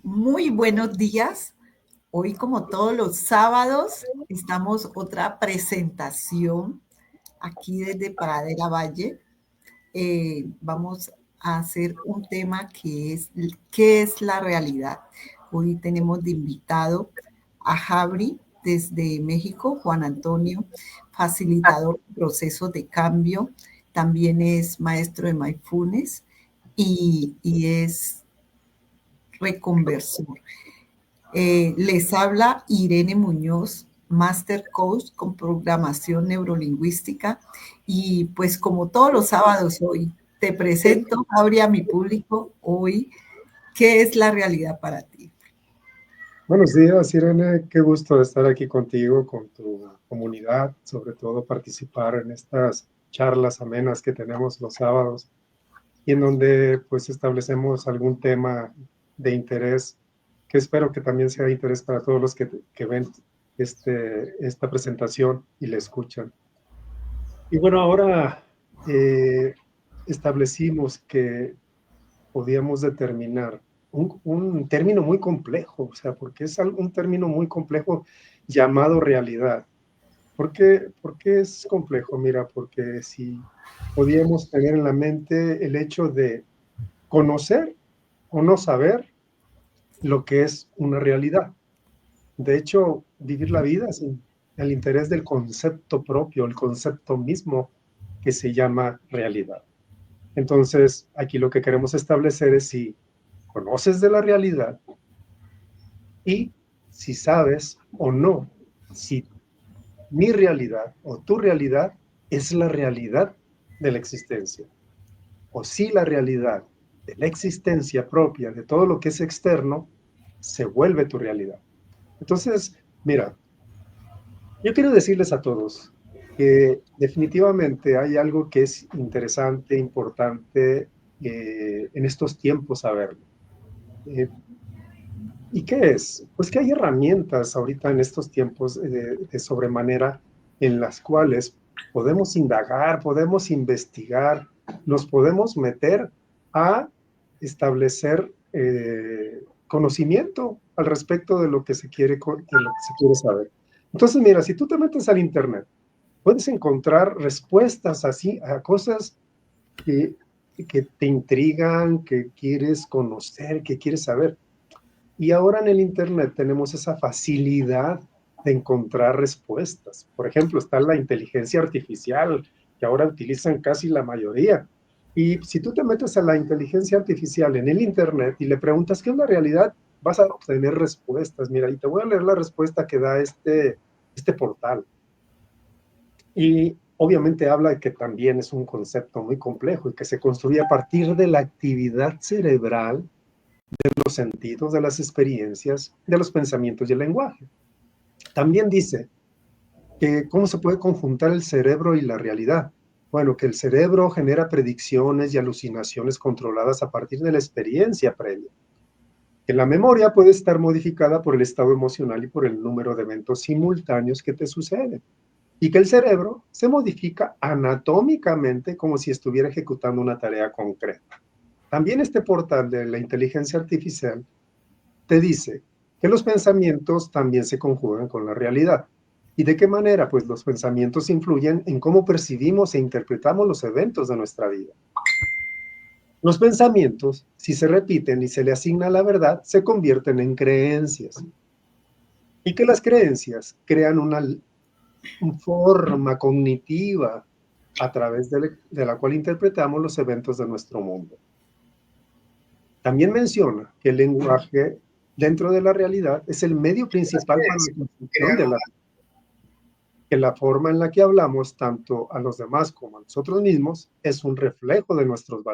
Muy buenos días. Hoy, como todos los sábados, estamos otra presentación aquí desde Pradera Valle. Vamos a hacer un tema que es ¿qué es la realidad? Hoy tenemos de invitado a Jabri desde México, Juan Antonio, facilitador de procesos de cambio. También es maestro de mindfulness y es reconversor. Les habla Irene Muñoz, Master Coach con programación neurolingüística. Y pues como todos los sábados hoy, te presento, Abre a mi público hoy, ¿qué es la realidad para ti? Buenos días, Irene. Qué gusto estar aquí contigo, con tu comunidad, sobre todo participar en estas charlas amenas que tenemos los sábados y en donde pues establecemos algún tema de interés que espero que también sea de interés para todos los que ven esta presentación y la escuchan. Y bueno, ahora establecimos que podíamos determinar un término muy complejo, o sea, porque es un término muy complejo llamado realidad. ¿Por qué es complejo? Mira, porque si podíamos tener en la mente el hecho de conocer o no saber lo que es una realidad. De hecho, vivir la vida sin el interés del concepto propio, el concepto mismo que se llama realidad. Entonces, aquí lo que queremos establecer es si conoces de la realidad y si sabes o no si mi realidad o tu realidad es la realidad de la existencia, o si la realidad de la existencia propia, de todo lo que es externo, se vuelve tu realidad. Entonces, mira, yo quiero decirles a todos que definitivamente hay algo que es interesante, importante en estos tiempos saberlo. Eh, ¿Y qué es? Pues que hay herramientas ahorita en estos tiempos de sobremanera en las cuales podemos indagar, podemos investigar, nos podemos meter a establecer conocimiento al respecto de lo que se quiere, de lo que se quiere saber. Entonces, mira, si tú te metes al internet, puedes encontrar respuestas así a cosas que, que te intrigan, que quieres conocer, que quieres saber. Y ahora en el Internet tenemos esa facilidad de encontrar respuestas. Por ejemplo, está la inteligencia artificial, que ahora utilizan casi la mayoría. Y si tú te metes a la inteligencia artificial en el Internet y le preguntas qué es la realidad, vas a obtener respuestas. Mira, y te voy a leer la respuesta que da este portal. Y obviamente habla de que también es un concepto muy complejo y que se construye a partir de la actividad cerebral, los sentidos, de las experiencias, de los pensamientos y el lenguaje. También dice que cómo se puede conjuntar el cerebro y la realidad. Bueno, que el cerebro genera predicciones y alucinaciones controladas a partir de la experiencia previa. Que la memoria puede estar modificada por el estado emocional y por el número de eventos simultáneos que te suceden. Y que el cerebro se modifica anatómicamente como si estuviera ejecutando una tarea concreta. También este portal de la inteligencia artificial te dice que los pensamientos también se conjugan con la realidad. ¿Y de qué manera? Pues los pensamientos influyen en cómo percibimos e interpretamos los eventos de nuestra vida. Los pensamientos, si se repiten y se le asigna la verdad, se convierten en creencias. Y que las creencias crean una forma cognitiva a través de la cual interpretamos los eventos de nuestro mundo. También menciona que el lenguaje dentro de la realidad es el medio principal para la construcción de la vida, que la forma en la que hablamos tanto a los demás como a nosotros mismos es un reflejo de nuestras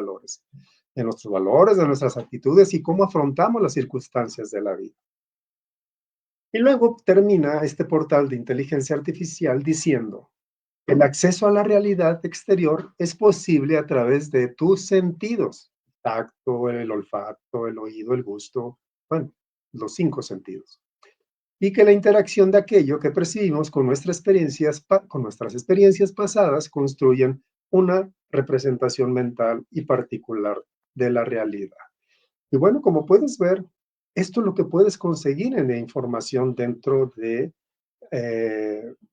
actitudes y cómo afrontamos las circunstancias de la vida. Y luego termina este portal de inteligencia artificial diciendo: el acceso a la realidad exterior es posible a través de tus sentidos: tacto, el olfato, el oído, el gusto, bueno, los 5 sentidos. Y que la interacción de aquello que percibimos con nuestras experiencias pasadas construyen una representación mental y particular de la realidad. Y bueno, como puedes ver, esto es lo que puedes conseguir en la información dentro de,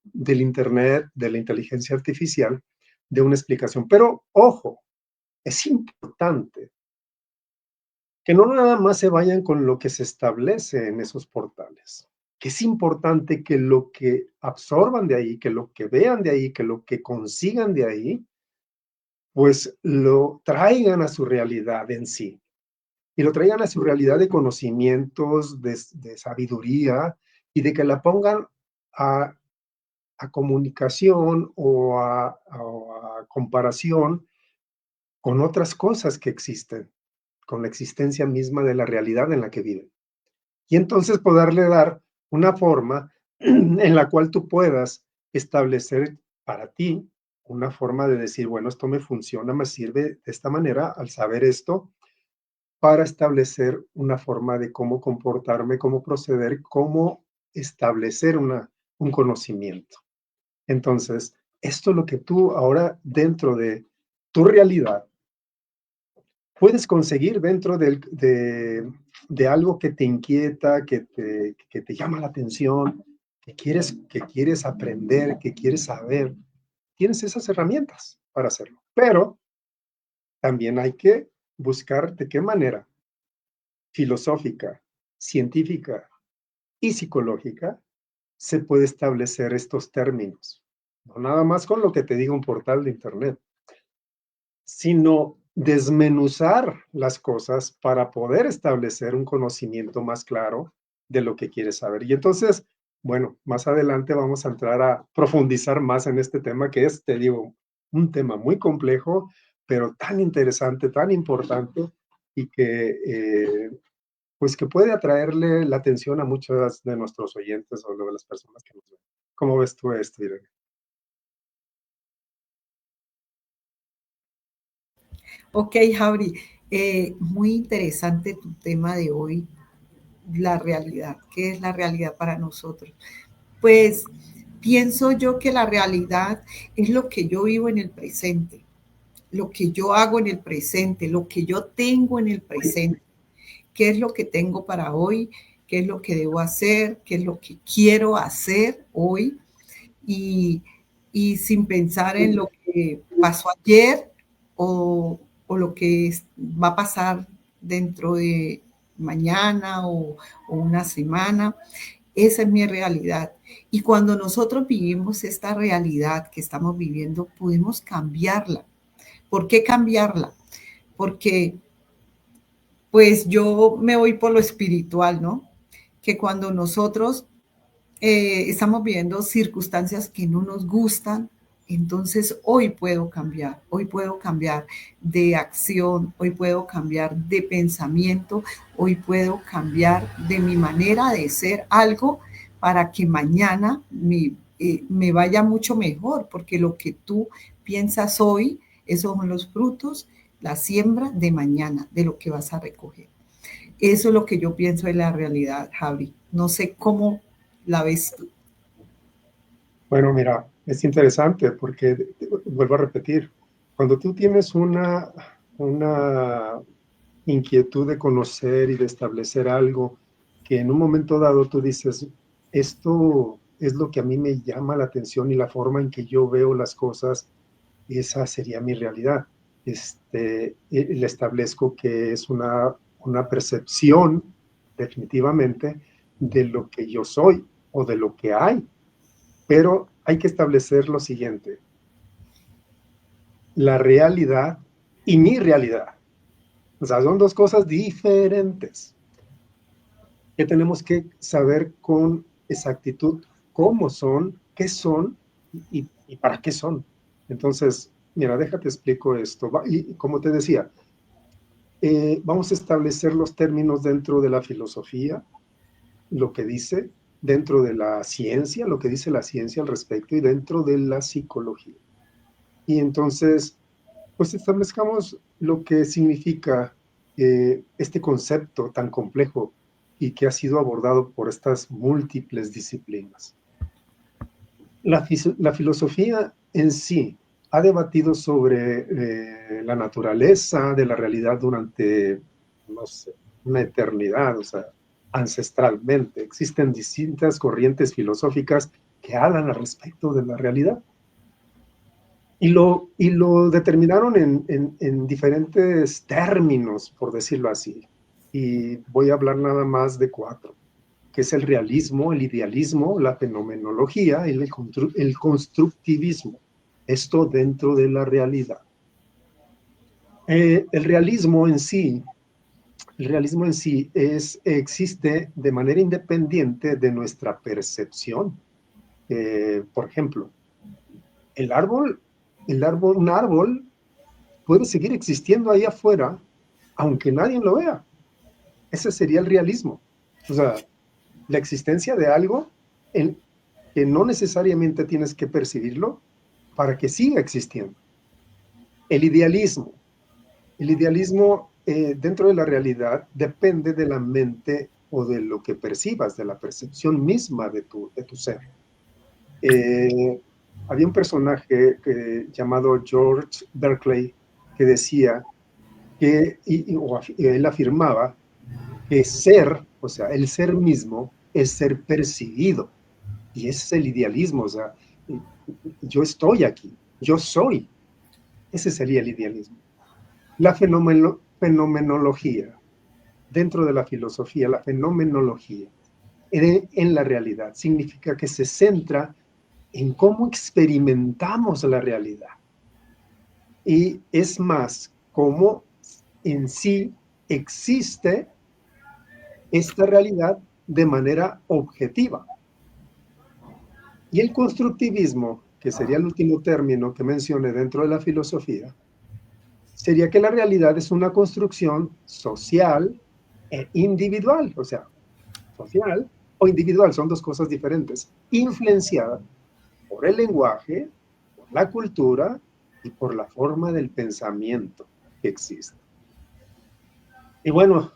del Internet, de la inteligencia artificial, de una explicación. Pero, ojo, es importante que no nada más se vayan con lo que se establece en esos portales, que es importante que lo que absorban de ahí, que lo que vean de ahí, que lo que consigan de ahí, pues lo traigan a su realidad en sí, y lo traigan a su realidad de conocimientos, de sabiduría, y de que la pongan a, a comunicación o a comparación con otras cosas que existen, con la existencia misma de la realidad en la que viven. Y entonces poderle dar una forma en la cual tú puedas establecer para ti una forma de decir, bueno, esto me funciona, me sirve de esta manera al saber esto, para establecer una forma de cómo comportarme, cómo proceder, cómo establecer un conocimiento. Entonces, esto es lo que tú ahora dentro de tu realidad puedes conseguir dentro de algo que te inquieta, que te llama la atención, que quieres aprender, que quieres saber. Tienes esas herramientas para hacerlo. Pero también hay que buscar de qué manera filosófica, científica y psicológica se puede establecer estos términos. No nada más con lo que te diga un portal de Internet, sino desmenuzar las cosas para poder establecer un conocimiento más claro de lo que quieres saber. Y entonces, bueno, más adelante vamos a entrar a profundizar más en este tema que es, te digo, un tema muy complejo, pero tan interesante, tan importante y que, pues que puede atraerle la atención a muchos de nuestros oyentes o de las personas que nos ven. ¿Cómo ves tú esto, Irene? Ok, Javi, muy interesante tu tema de hoy, la realidad. ¿Qué es la realidad para nosotros? Pues pienso yo que la realidad es lo que yo vivo en el presente, lo que yo hago en el presente, lo que yo tengo en el presente. ¿Qué es lo que tengo para hoy? ¿Qué es lo que debo hacer? ¿Qué es lo que quiero hacer hoy? Y, y sin pensar en lo que pasó ayer o lo que va a pasar dentro de mañana o una semana. Esa es mi realidad. Y cuando nosotros vivimos esta realidad que estamos viviendo, podemos cambiarla. ¿Por qué cambiarla? Porque pues yo me voy por lo espiritual, ¿no? Que cuando nosotros estamos viviendo circunstancias que no nos gustan, entonces hoy puedo cambiar de acción, hoy puedo cambiar de pensamiento, hoy puedo cambiar de mi manera de ser algo para que mañana me vaya mucho mejor, porque lo que tú piensas hoy, esos son los frutos, la siembra de mañana, de lo que vas a recoger. Eso es lo que yo pienso de la realidad, Javi. No sé cómo la ves tú. Bueno, mira, es interesante porque, vuelvo a repetir, cuando tú tienes una inquietud de conocer y de establecer algo que en un momento dado tú dices, esto es lo que a mí me llama la atención y la forma en que yo veo las cosas, esa sería mi realidad. Le establezco que es una percepción definitivamente de lo que yo soy o de lo que hay, pero hay que establecer lo siguiente, la realidad y mi realidad. O sea, son dos cosas diferentes que tenemos que saber con exactitud cómo son, qué son y para qué son. Entonces, mira, déjate explico esto. Y como te decía, vamos a establecer los términos dentro de la filosofía, lo que dice, dentro de la ciencia, lo que dice la ciencia al respecto y dentro de la psicología. Y entonces, pues establezcamos lo que significa este concepto tan complejo y que ha sido abordado por estas múltiples disciplinas. La filosofía en sí ha debatido sobre la naturaleza de la realidad durante, no sé, una eternidad. O sea, ancestralmente. Existen distintas corrientes filosóficas que hablan al respecto de la realidad. Y lo determinaron en diferentes términos, por decirlo así. Y voy a hablar nada más de 4, que es el realismo, el idealismo, la fenomenología y el constructivismo. Esto dentro de la realidad. El realismo en sí existe de manera independiente de nuestra percepción. Por ejemplo, un árbol puede seguir existiendo ahí afuera, aunque nadie lo vea. Ese sería el realismo. O sea, la existencia de algo que no necesariamente tienes que percibirlo para que siga existiendo. El idealismo dentro de la realidad depende de la mente o de lo que percibas, de la percepción misma de tu ser. Había un personaje llamado George Berkeley que decía que, él afirmaba que ser, o sea, el ser mismo es ser percibido. Y ese es el idealismo, o sea, yo estoy aquí, yo soy. Ese sería el idealismo. La fenomenología, dentro de la filosofía, la fenomenología en la realidad significa que se centra en cómo experimentamos la realidad. Y es más, cómo en sí existe esta realidad de manera objetiva. Y el constructivismo, que sería el último término que mencioné dentro de la filosofía, sería que la realidad es una construcción social e individual, o sea, social o individual, son dos cosas diferentes, influenciada por el lenguaje, por la cultura y por la forma del pensamiento que existe. Y bueno,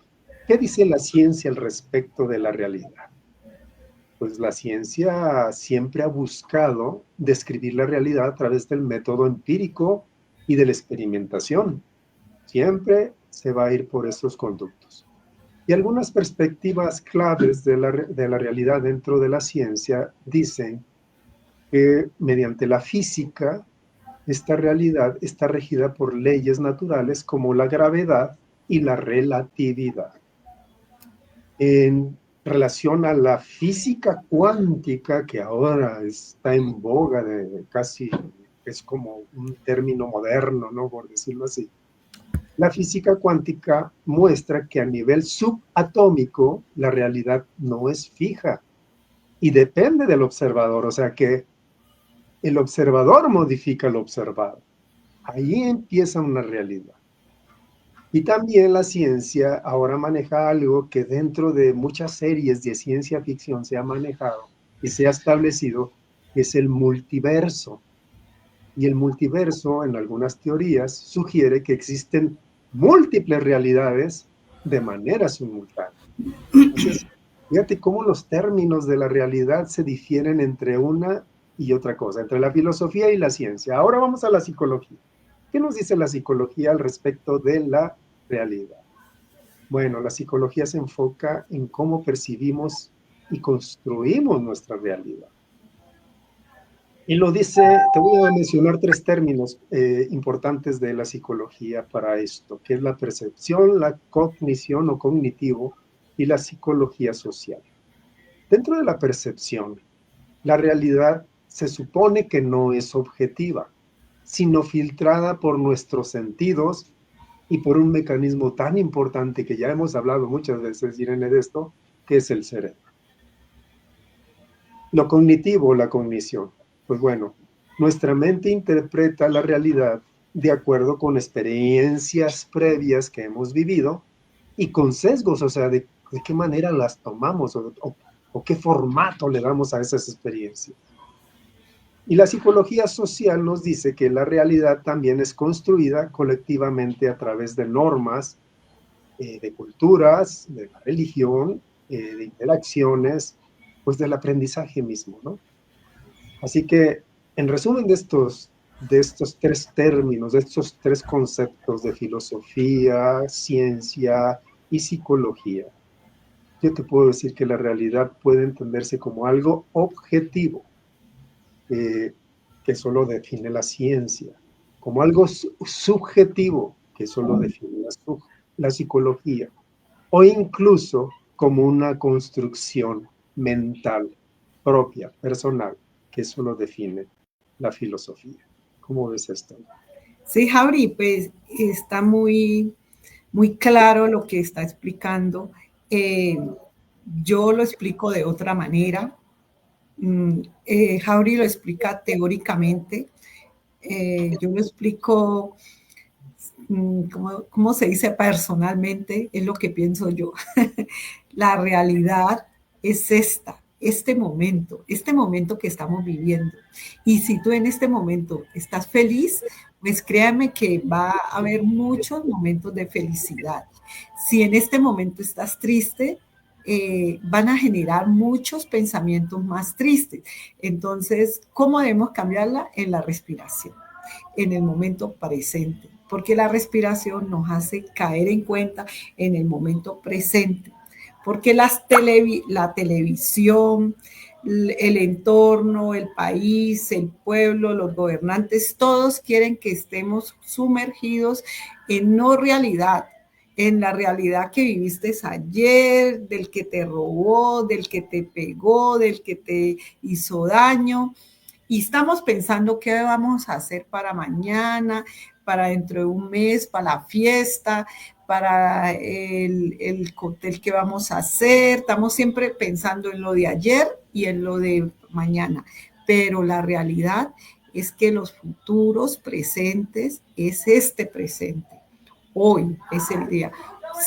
¿qué dice la ciencia al respecto de la realidad? Pues la ciencia siempre ha buscado describir la realidad a través del método empírico y de la experimentación. Siempre se va a ir por estos conductos. Y algunas perspectivas claves de la realidad dentro de la ciencia dicen que mediante la física, esta realidad está regida por leyes naturales como la gravedad y la relatividad. En relación a la física cuántica, que ahora está en boga, casi es como un término moderno, ¿no? Por decirlo así. La física cuántica muestra que a nivel subatómico la realidad no es fija y depende del observador, o sea que el observador modifica lo observado. Ahí empieza una realidad. Y también la ciencia ahora maneja algo que dentro de muchas series de ciencia ficción se ha manejado y se ha establecido, que es el multiverso. Y el multiverso, en algunas teorías, sugiere que existen múltiples realidades de manera simultánea. Entonces, fíjate cómo los términos de la realidad se difieren entre una y otra cosa, entre la filosofía y la ciencia. Ahora vamos a la psicología. ¿Qué nos dice la psicología al respecto de la realidad? Bueno, la psicología se enfoca en cómo percibimos y construimos nuestra realidad. Y lo dice, te voy a mencionar 3 términos importantes de la psicología para esto, que es la percepción, la cognición o cognitivo y la psicología social. Dentro de la percepción, la realidad se supone que no es objetiva, sino filtrada por nuestros sentidos y por un mecanismo tan importante que ya hemos hablado muchas veces, Irene, de esto, que es el cerebro. Lo cognitivo, la cognición. Pues bueno, nuestra mente interpreta la realidad de acuerdo con experiencias previas que hemos vivido y con sesgos, o sea, de qué manera las tomamos o qué formato le damos a esas experiencias. Y la psicología social nos dice que la realidad también es construida colectivamente a través de normas, de culturas, de la religión, de interacciones, pues del aprendizaje mismo, ¿no? Así que, en resumen de estos 3 términos, de estos 3 conceptos de filosofía, ciencia y psicología, yo te puedo decir que la realidad puede entenderse como algo objetivo, que solo define la ciencia, como algo subjetivo, que solo define la psicología, o incluso como una construcción mental propia, personal, que solo define la filosofía. ¿Cómo ves esto? Sí, Javi, pues está muy, muy claro lo que está explicando. Yo lo explico de otra manera. Jauri lo explica teóricamente. Yo lo explico, ¿cómo se dice personalmente? Es lo que pienso yo. La realidad es este momento que estamos viviendo. Y si tú en este momento estás feliz, pues créame que va a haber muchos momentos de felicidad. Si en este momento estás triste, van a generar muchos pensamientos más tristes. Entonces, ¿cómo debemos cambiarla? En la respiración, en el momento presente, porque la respiración nos hace caer en cuenta en el momento presente, porque la televisión, el entorno, el país, el pueblo, los gobernantes, todos quieren que estemos sumergidos en no realidad, en la realidad que viviste ayer, del que te robó, del que te pegó, del que te hizo daño. Y estamos pensando qué vamos a hacer para mañana, para dentro de un mes, para la fiesta, para el cóctel que vamos a hacer. Estamos siempre pensando en lo de ayer y en lo de mañana. Pero la realidad es que los futuros presentes es este presente. Hoy es el día.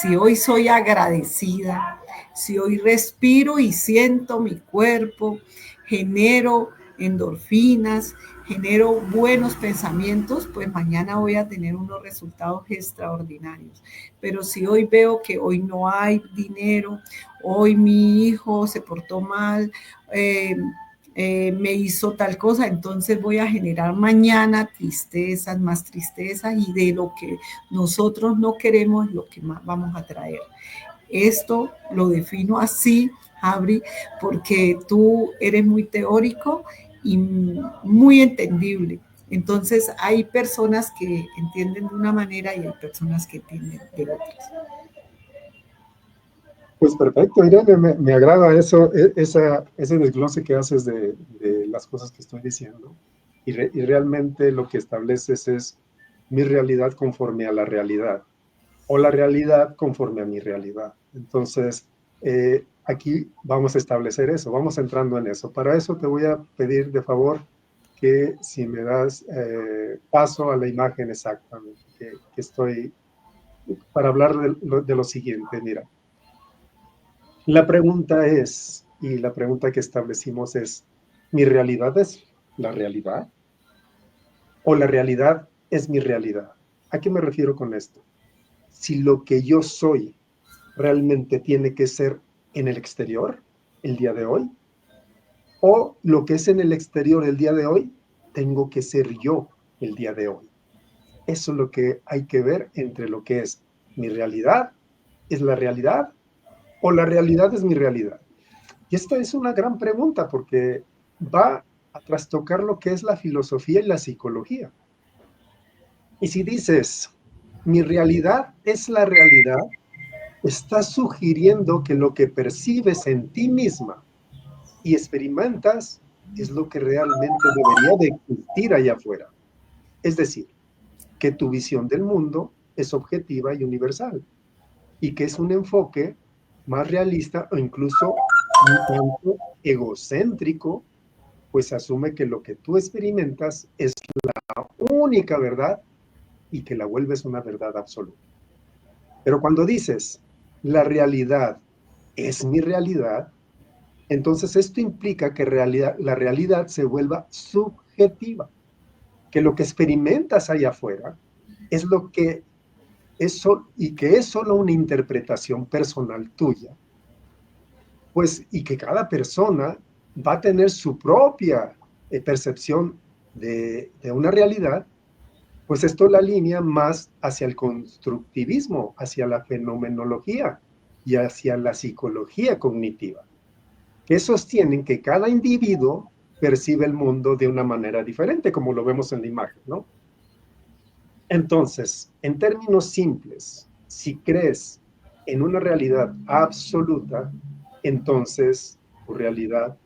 Si hoy soy agradecida, si hoy respiro y siento mi cuerpo, genero endorfinas, genero buenos pensamientos, pues mañana voy a tener unos resultados extraordinarios. Pero si hoy veo que hoy no hay dinero, hoy mi hijo se portó mal, me hizo tal cosa, entonces voy a generar mañana tristezas, más tristezas, y de lo que nosotros no queremos lo que más vamos a traer. Esto lo defino así, Abri, porque tú eres muy teórico y muy entendible. Entonces hay personas que entienden de una manera y hay personas que entienden de otras. Pues perfecto, Irene, me agrada eso, ese desglose que haces de las cosas que estoy diciendo. Y realmente lo que estableces es mi realidad conforme a la realidad, o la realidad conforme a mi realidad. Entonces, aquí vamos a establecer eso, vamos entrando en eso. Para eso te voy a pedir de favor que si me das paso a la imagen exactamente, que estoy, para hablar de lo siguiente, mira. La pregunta es, y la pregunta que establecimos es, ¿mi realidad es la realidad? ¿O la realidad es mi realidad? ¿A qué me refiero con esto? Si lo que yo soy realmente tiene que ser en el exterior el día de hoy, o lo que es en el exterior el día de hoy, tengo que ser yo el día de hoy. Eso es lo que hay que ver entre lo que es mi realidad, es la realidad, o la realidad es mi realidad. Y esta es una gran pregunta porque va a trastocar lo que es la filosofía y la psicología. Y si dices, mi realidad es la realidad, estás sugiriendo que lo que percibes en ti misma y experimentas es lo que realmente debería de existir allá afuera. Es decir, que tu visión del mundo es objetiva y universal y que es un enfoque más realista o incluso un tanto egocéntrico, pues asume que lo que tú experimentas es la única verdad y que la vuelves una verdad absoluta. Pero cuando dices, la realidad es mi realidad, entonces esto implica que la realidad se vuelva subjetiva, que lo que experimentas allá afuera es lo que es y que es solo una interpretación personal tuya, pues y que cada persona va a tener su propia percepción de una realidad, pues esto la alinea más hacia el constructivismo, hacia la fenomenología, y hacia la psicología cognitiva, que sostienen que cada individuo percibe el mundo de una manera diferente, como lo vemos en la imagen, ¿no? Entonces, en términos simples, si crees en una realidad absoluta, entonces tu realidad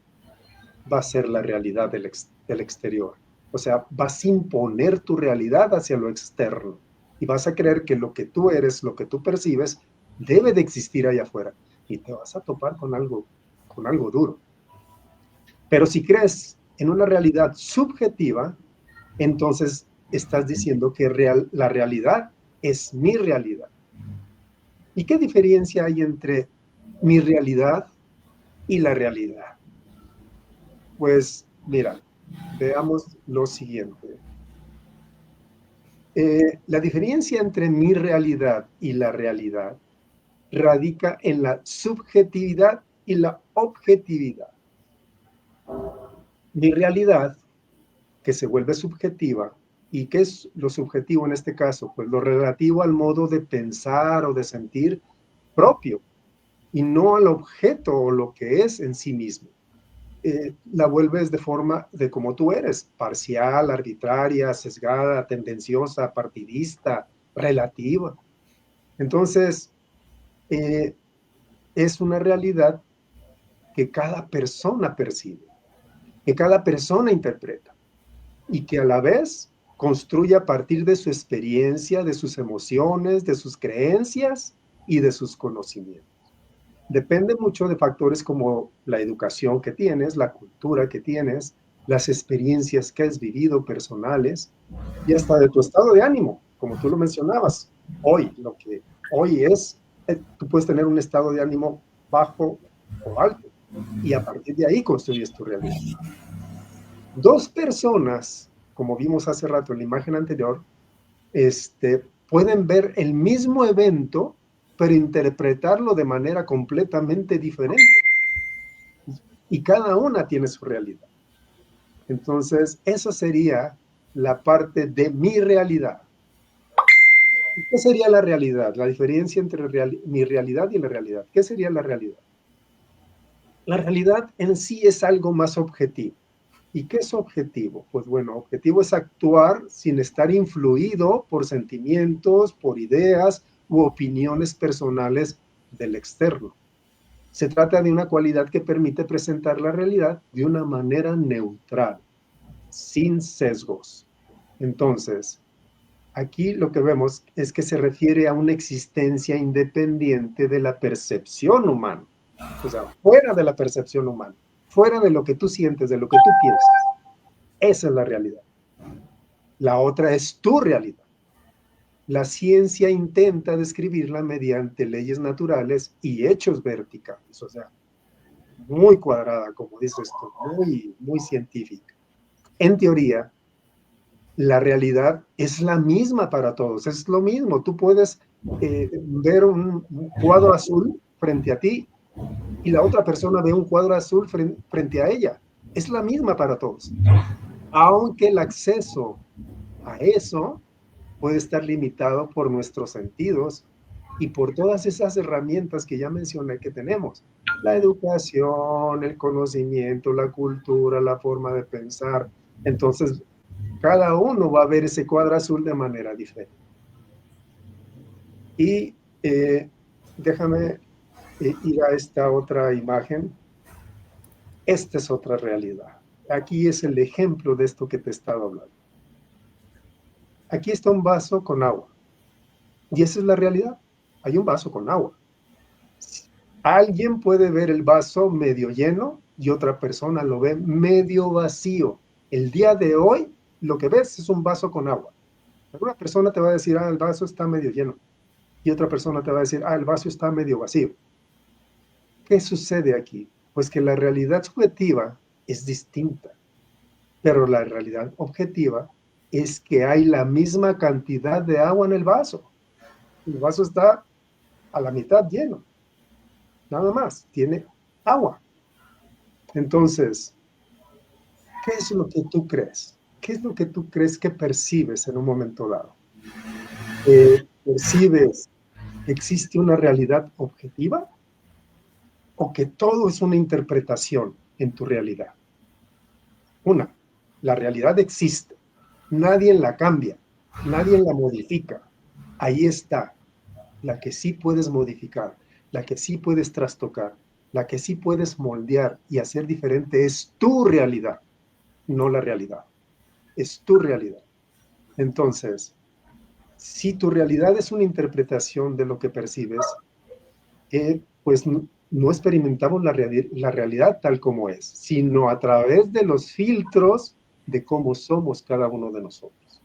va a ser la realidad del exterior. O sea, vas a imponer tu realidad hacia lo externo y vas a creer que lo que tú eres, lo que tú percibes, debe de existir allá afuera y te vas a topar con algo duro. Pero si crees en una realidad subjetiva, entonces estás diciendo que la realidad es mi realidad. ¿Y qué diferencia hay entre mi realidad y la realidad? Pues mira, veamos lo siguiente. La diferencia entre mi realidad y la realidad radica en la subjetividad y la objetividad. Mi realidad, que se vuelve subjetiva, ¿y qué es lo subjetivo en este caso? Pues lo relativo al modo de pensar o de sentir propio y no al objeto o lo que es en sí mismo. La vuelves de forma de como tú eres, parcial, arbitraria, sesgada, tendenciosa, partidista, relativa. Entonces, es una realidad que cada persona percibe, que cada persona interpreta y que a la vez construye a partir de su experiencia, de sus emociones, de sus creencias y de sus conocimientos. Depende mucho de factores como la educación que tienes, la cultura que tienes, las experiencias que has vivido personales y hasta de tu estado de ánimo, como tú lo mencionabas. Hoy, lo que hoy es, tú puedes tener un estado de ánimo bajo o alto y a partir de ahí construyes tu realidad. Dos personas, como vimos hace rato en la imagen anterior, pueden ver el mismo evento, pero interpretarlo de manera completamente diferente. Y cada una tiene su realidad. Entonces, eso sería la parte de mi realidad. ¿Qué sería la realidad? La diferencia entre mi realidad y la realidad. ¿Qué sería la realidad? La realidad en sí es algo más objetivo. ¿Y qué es objetivo? Pues bueno, objetivo es actuar sin estar influido por sentimientos, por ideas u opiniones personales del externo. Se trata de una cualidad que permite presentar la realidad de una manera neutral, sin sesgos. Entonces, aquí lo que vemos es que se refiere a una existencia independiente de la percepción humana. O sea, fuera de la percepción humana, fuera de lo que tú sientes, de lo que tú piensas. Esa es la realidad. La otra es tu realidad. La ciencia intenta describirla mediante leyes naturales y hechos verticales, o sea, muy cuadrada, como dices tú, muy científica. En teoría, la realidad es la misma para todos, es lo mismo. Tú puedes ver un cuadro azul frente a ti y la otra persona ve un cuadro azul frente a ella. Es la misma para todos. Aunque el acceso a eso puede estar limitado por nuestros sentidos y por todas esas herramientas que ya mencioné que tenemos. La educación, el conocimiento, la cultura, la forma de pensar. Entonces, cada uno va a ver ese cuadro azul de manera diferente. Y déjame ir a esta otra imagen. Esta es otra realidad. Aquí es el ejemplo de esto que te estaba hablando. Aquí está un vaso con agua. Y esa es la realidad. Hay un vaso con agua. Alguien puede ver el vaso medio lleno y otra persona lo ve medio vacío. El día de hoy, lo que ves es un vaso con agua. Alguna persona te va a decir, el vaso está medio lleno. Y otra persona te va a decir, el vaso está medio vacío. ¿Qué sucede aquí? Pues que la realidad subjetiva es distinta, pero la realidad objetiva es que hay la misma cantidad de agua en el vaso. El vaso está a la mitad lleno. Nada más, tiene agua. Entonces, ¿qué es lo que tú crees? ¿Qué es lo que tú crees que percibes en un momento dado? ¿Percibes ¿Existe una realidad objetiva? ¿O que todo es una interpretación en tu realidad? Una, la realidad existe. Nadie la cambia, nadie la modifica. Ahí está. La que sí puedes modificar, la que sí puedes trastocar, la que sí puedes moldear y hacer diferente es tu realidad, no la realidad. Es tu realidad. Entonces, si tu realidad es una interpretación de lo que percibes, pues no experimentamos la realidad tal como es, sino a través de los filtros de cómo somos cada uno de nosotros.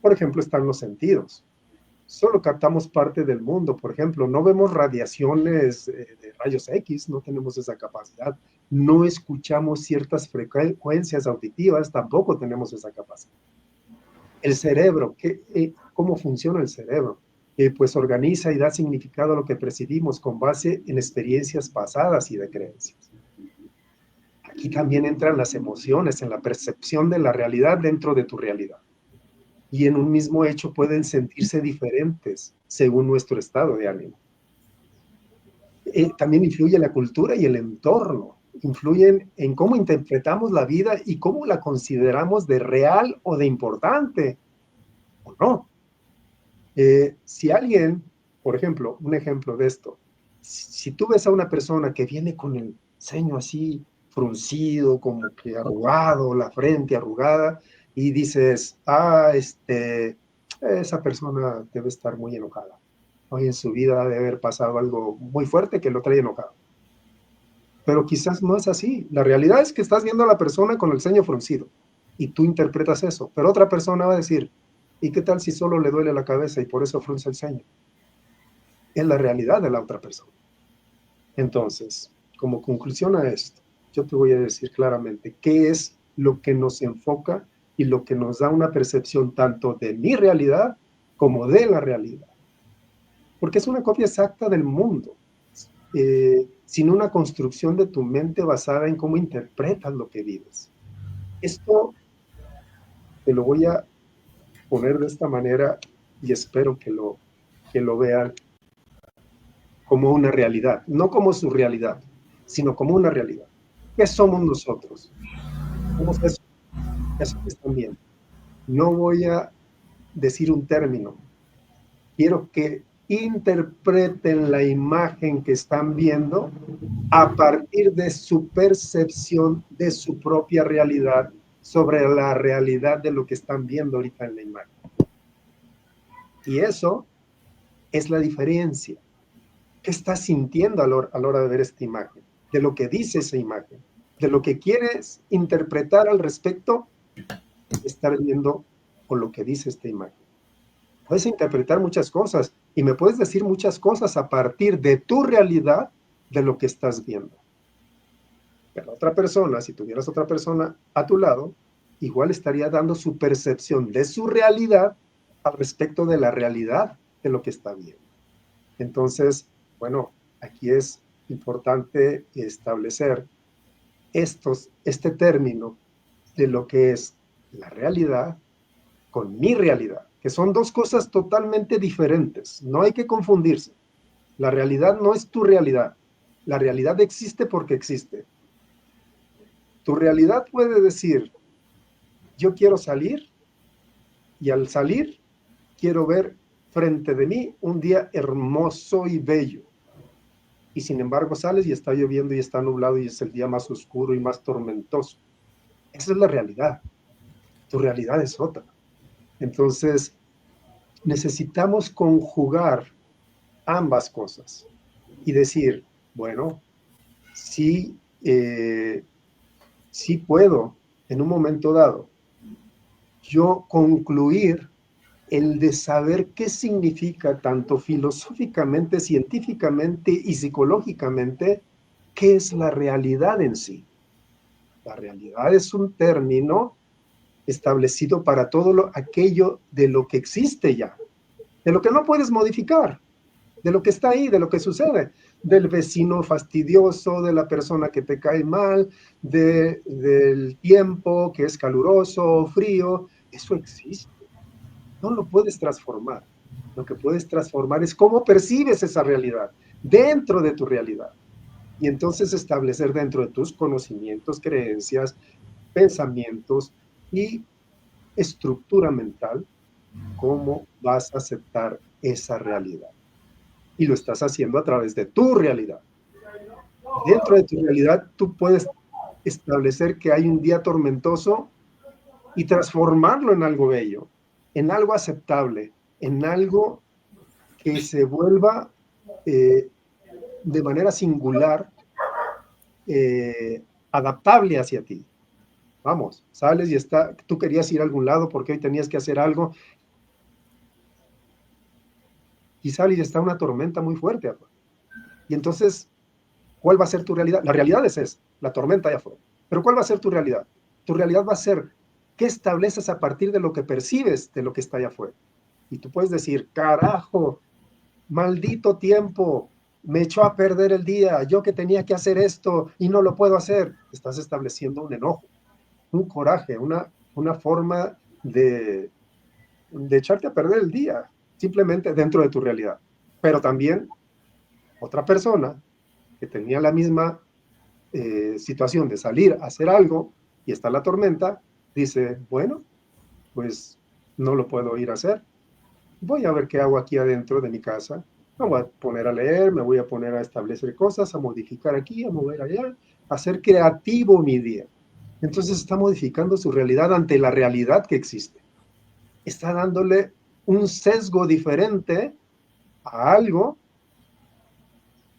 Por ejemplo, están los sentidos. Solo captamos parte del mundo, por ejemplo, no vemos radiaciones de rayos X, no tenemos esa capacidad. No escuchamos ciertas frecuencias auditivas, tampoco tenemos esa capacidad. El cerebro, ¿cómo funciona el cerebro? Pues organiza y da significado a lo que percibimos con base en experiencias pasadas y de creencias. Aquí también entran las emociones, en la percepción de la realidad dentro de tu realidad. Y en un mismo hecho pueden sentirse diferentes según nuestro estado de ánimo. También influye la cultura y el entorno, influyen en cómo interpretamos la vida y cómo la consideramos de real o de importante, o no. Si alguien, por ejemplo, un ejemplo de esto, si tú ves a una persona que viene con el ceño así fruncido, como que arrugado, la frente arrugada, y dices, esa persona debe estar muy enojada. Hoy en su vida debe haber pasado algo muy fuerte que lo trae enojado. Pero quizás no es así. La realidad es que estás viendo a la persona con el ceño fruncido y tú interpretas eso, pero otra persona va a decir, ¿y qué tal si solo le duele la cabeza y por eso frunce el ceño? Es la realidad de la otra persona. Entonces, como conclusión a esto, yo te voy a decir claramente qué es lo que nos enfoca y lo que nos da una percepción tanto de mi realidad como de la realidad. Porque es una copia exacta del mundo, sin una construcción de tu mente basada en cómo interpretas lo que vives. Esto te lo voy a poner de esta manera y espero que lo vean como una realidad, no como su realidad, sino como una realidad. ¿Qué somos nosotros? Somos eso que están viendo. No voy a decir un término. Quiero que interpreten la imagen que están viendo a partir de su percepción de su propia realidad sobre la realidad de lo que están viendo ahorita en la imagen. Y eso es la diferencia. ¿Qué estás sintiendo a la hora de ver esta imagen? De lo que dice esa imagen, de lo que quieres interpretar al respecto de estar viendo o lo que dice esta imagen. Puedes interpretar muchas cosas y me puedes decir muchas cosas a partir de tu realidad de lo que estás viendo. Pero otra persona, si tuvieras otra persona a tu lado, igual estaría dando su percepción de su realidad al respecto de la realidad de lo que está viendo. Entonces, bueno, aquí es importante establecer este término de lo que es la realidad con mi realidad, que son dos cosas totalmente diferentes. No hay que confundirse. La realidad no es tu realidad. La realidad existe porque existe. Tu realidad puede decir, yo quiero salir y al salir quiero ver frente de mí un día hermoso y bello. Y sin embargo sales y está lloviendo y está nublado y es el día más oscuro y más tormentoso. Esa es la realidad. Tu realidad es otra. Entonces, necesitamos conjugar ambas cosas y decir, bueno, sí, sí puedo en un momento dado yo concluir el de saber qué significa tanto filosóficamente, científicamente y psicológicamente, qué es la realidad en sí. La realidad es un término establecido para todo aquello de lo que existe ya, de lo que no puedes modificar, de lo que está ahí, de lo que sucede, del vecino fastidioso, de la persona que te cae mal, del tiempo que es caluroso o frío. Eso existe, no lo puedes transformar. Lo que puedes transformar es cómo percibes esa realidad, dentro de tu realidad. Y entonces establecer dentro de tus conocimientos, creencias, pensamientos y estructura mental, cómo vas a aceptar esa realidad. Y lo estás haciendo a través de tu realidad. Dentro de tu realidad, tú puedes establecer que hay un día tormentoso y transformarlo en algo bello, en algo aceptable, en algo que se vuelva de manera singular, adaptable hacia ti. Vamos, sales y tú querías ir a algún lado porque hoy tenías que hacer algo y sales y está una tormenta muy fuerte afuera. Y entonces, ¿cuál va a ser tu realidad? La realidad es esa, la tormenta allá afuera. Pero ¿cuál va a ser tu realidad? Tu realidad va a ser qué estableces a partir de lo que percibes de lo que está allá afuera. Y tú puedes decir, carajo, maldito tiempo, me echó a perder el día, yo que tenía que hacer esto y no lo puedo hacer. Estás estableciendo un enojo, un coraje, una forma de echarte a perder el día, simplemente dentro de tu realidad. Pero también otra persona que tenía la misma situación de salir a hacer algo y está la tormenta, dice, bueno, pues no lo puedo ir a hacer. Voy a ver qué hago aquí adentro de mi casa. Me voy a poner a leer, me voy a poner a establecer cosas, a modificar aquí, a mover allá, a hacer creativo mi día. Entonces está modificando su realidad ante la realidad que existe. Está dándole un sesgo diferente a algo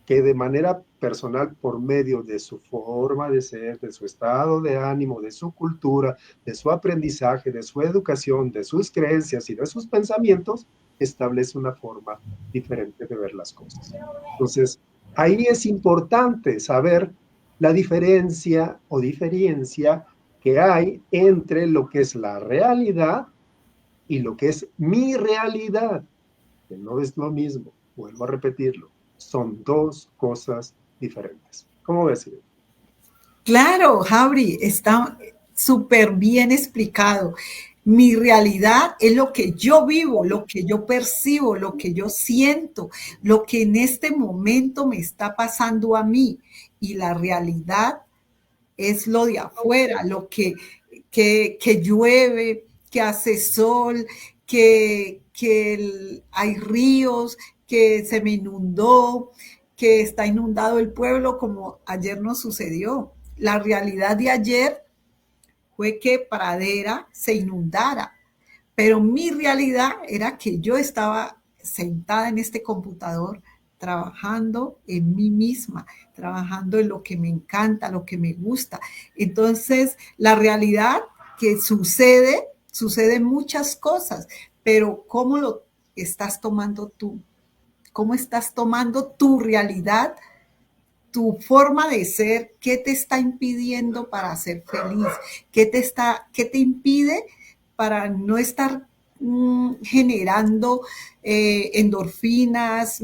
que de manera personal, por medio de su forma de ser, de su estado de ánimo, de su cultura, de su aprendizaje, de su educación, de sus creencias y de sus pensamientos, establece una forma diferente de ver las cosas. Entonces, ahí es importante saber la diferencia o diferencia que hay entre lo que es la realidad y lo que es mi realidad, que no es lo mismo. Vuelvo a repetirlo, son dos cosas diferentes. ¿Cómo ves? Claro, Jabri, está súper bien explicado. Mi realidad es lo que yo vivo, lo que yo percibo, lo que yo siento, lo que en este momento me está pasando a mí. Y la realidad es lo de afuera, lo que llueve, que hace sol, que hay ríos, que se me inundó, que está inundado el pueblo como ayer nos sucedió. La realidad de ayer fue que Pradera se inundara, pero mi realidad era que yo estaba sentada en este computador trabajando en mí misma, trabajando en lo que me encanta, lo que me gusta. Entonces, la realidad que sucede muchas cosas, pero ¿cómo lo estás tomando tú? ¿Cómo estás tomando tu realidad, tu forma de ser? ¿Qué te está impidiendo para ser feliz? ¿Qué te impide para no estar generando endorfinas,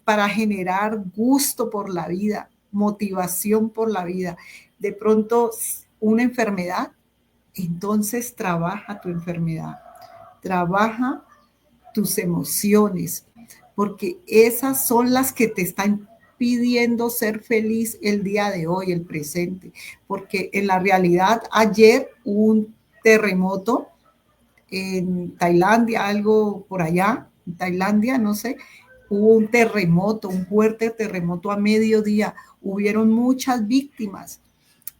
para generar gusto por la vida, motivación por la vida? De pronto, una enfermedad, entonces trabaja tu enfermedad, trabaja tus emociones, porque esas son las que te están pidiendo ser feliz el día de hoy, el presente, porque en la realidad ayer hubo un terremoto en Tailandia, algo por allá, en Tailandia, no sé, hubo un terremoto, un fuerte terremoto a mediodía, hubieron muchas víctimas,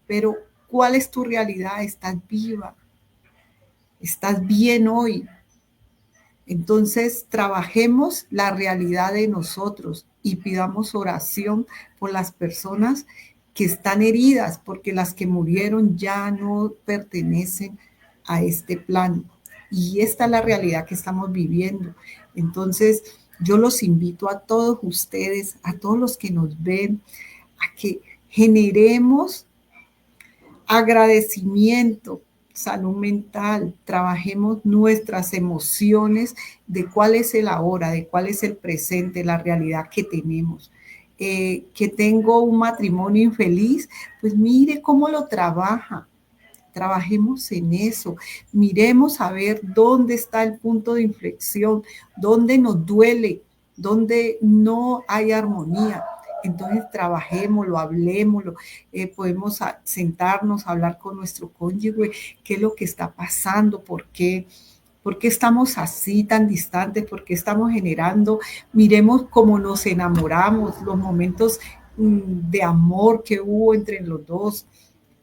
pero ¿cuál es tu realidad? Estás viva, estás bien hoy. Entonces, trabajemos la realidad de nosotros y pidamos oración por las personas que están heridas, porque las que murieron ya no pertenecen a este plano. Y esta es la realidad que estamos viviendo. Entonces, yo los invito a todos ustedes, a todos los que nos ven, a que generemos agradecimiento, salud mental, trabajemos nuestras emociones de cuál es el ahora, de cuál es el presente, la realidad que tenemos. Que tengo un matrimonio infeliz, pues mire cómo lo trabaja. Trabajemos en eso, miremos a ver dónde está el punto de inflexión, dónde nos duele, dónde no hay armonía. Entonces trabajémoslo, hablemoslo, podemos sentarnos a hablar con nuestro cónyuge, qué es lo que está pasando, por qué estamos así tan distantes, por qué estamos generando, miremos cómo nos enamoramos, los momentos de amor que hubo entre los dos,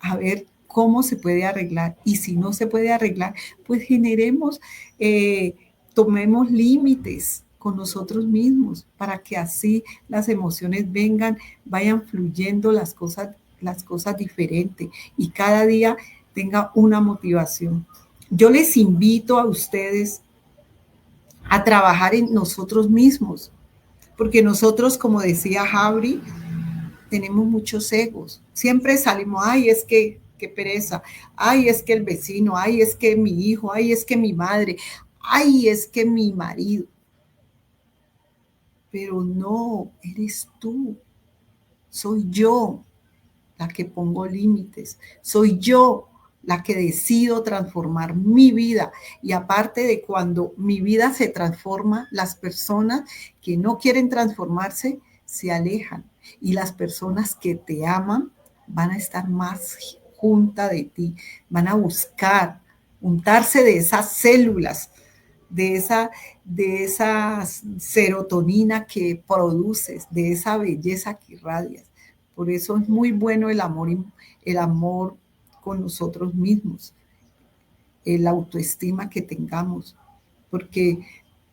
a ver cómo se puede arreglar. Y si no se puede arreglar, pues generemos, tomemos límites con nosotros mismos para que así las emociones vayan fluyendo las cosas diferentes y cada día tenga una motivación. Yo les invito a ustedes a trabajar en nosotros mismos, porque nosotros, como decía Javi, tenemos muchos egos. Siempre salimos, ay, es que qué pereza, ay, es que el vecino, ay, es que mi hijo, ay, es que mi madre, ay, es que mi marido. Pero no, eres tú, soy yo la que pongo límites, soy yo la que decido transformar mi vida. Y aparte de cuando mi vida se transforma, las personas que no quieren transformarse se alejan. Y las personas que te aman van a estar más juntas de ti, van a buscar untarse de esas células, de esa serotonina que produces, de esa belleza que irradias. Por eso es muy bueno el amor con nosotros mismos, la autoestima que tengamos, porque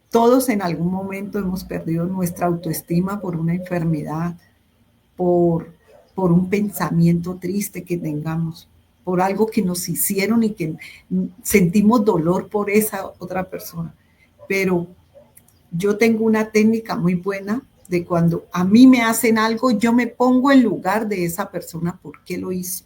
todos en algún momento hemos perdido nuestra autoestima por una enfermedad, por un pensamiento triste que tengamos, por algo que nos hicieron y que sentimos dolor por esa otra persona. Pero yo tengo una técnica muy buena de cuando a mí me hacen algo, yo me pongo en lugar de esa persona. ¿Por qué lo hizo?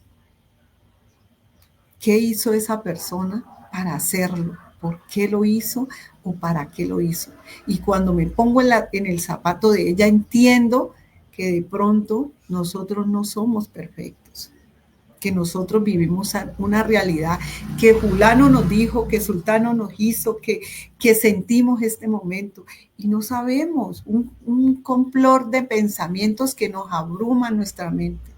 ¿Qué hizo esa persona para hacerlo? ¿Por qué lo hizo o para qué lo hizo? Y cuando me pongo en el zapato de ella, entiendo que de pronto nosotros no somos perfectos, que nosotros vivimos una realidad, que fulano nos dijo, que sultano nos hizo, que sentimos este momento y no sabemos, un complot de pensamientos que nos abruman nuestra mente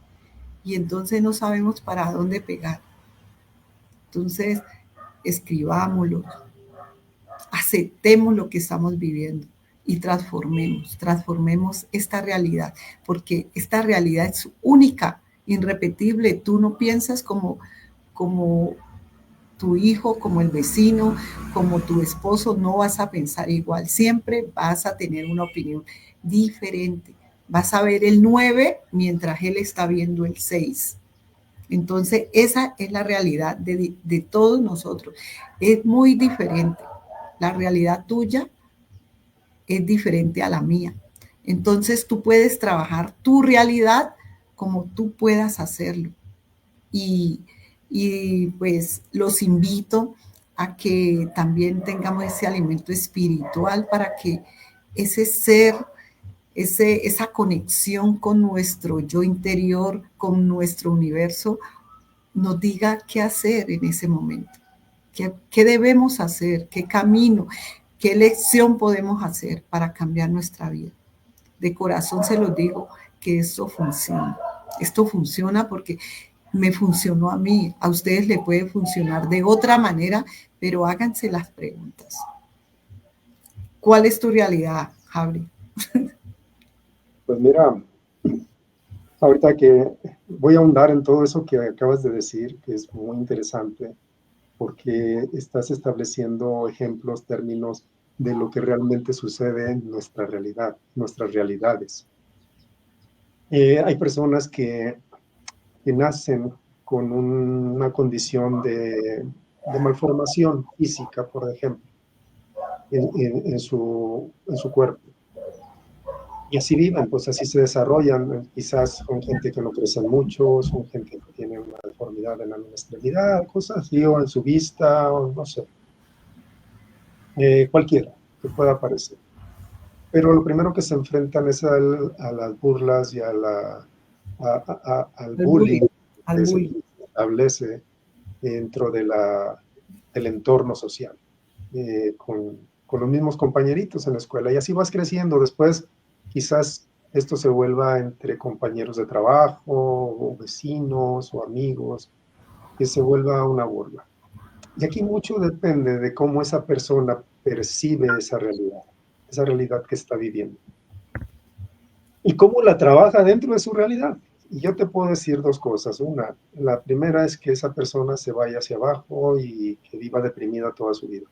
y entonces no sabemos para dónde pegar. Entonces, escribámoslo, aceptemos lo que estamos viviendo y transformemos esta realidad, porque esta realidad es única, irrepetible. Tú no piensas como tu hijo, como el vecino, como tu esposo, no vas a pensar igual. Siempre vas a tener una opinión diferente. Vas a ver el 9 mientras él está viendo el 6. Entonces, esa es la realidad de todos nosotros. Es muy diferente. La realidad tuya es diferente a la mía. Entonces, tú puedes trabajar tu realidad como tú puedas hacerlo. Y pues los invito a que también tengamos ese alimento espiritual para que ese ser, esa conexión con nuestro yo interior, con nuestro universo, nos diga qué hacer en ese momento, qué debemos hacer, qué camino, qué lección podemos hacer para cambiar nuestra vida. De corazón se los digo que esto funciona. Esto funciona porque me funcionó a mí. A ustedes les puede funcionar de otra manera, pero háganse las preguntas. ¿Cuál es tu realidad, Javi? Pues mira, ahorita que voy a ahondar en todo eso que acabas de decir, que es muy interesante, porque estás estableciendo ejemplos, términos de lo que realmente sucede en nuestra realidad, nuestras realidades. Hay personas que nacen con una condición de malformación física, por ejemplo, en su cuerpo. Y así viven, pues así se desarrollan. Quizás son gente que no crecen mucho, son gente que tiene una deformidad en la extremidad, cosas así, o en su vista, o no sé. Cualquiera que pueda aparecer. Pero lo primero que se enfrentan es a las burlas y al bullying que se establece dentro del entorno social, con los mismos compañeritos en la escuela, y así vas creciendo. Después quizás esto se vuelva entre compañeros de trabajo, o vecinos, o amigos, que se vuelva una burla. Y aquí mucho depende de cómo esa persona percibe esa realidad que está viviendo, y cómo la trabaja dentro de su realidad. Y yo te puedo decir dos cosas. Una, la primera es que esa persona se vaya hacia abajo y que viva deprimida toda su vida.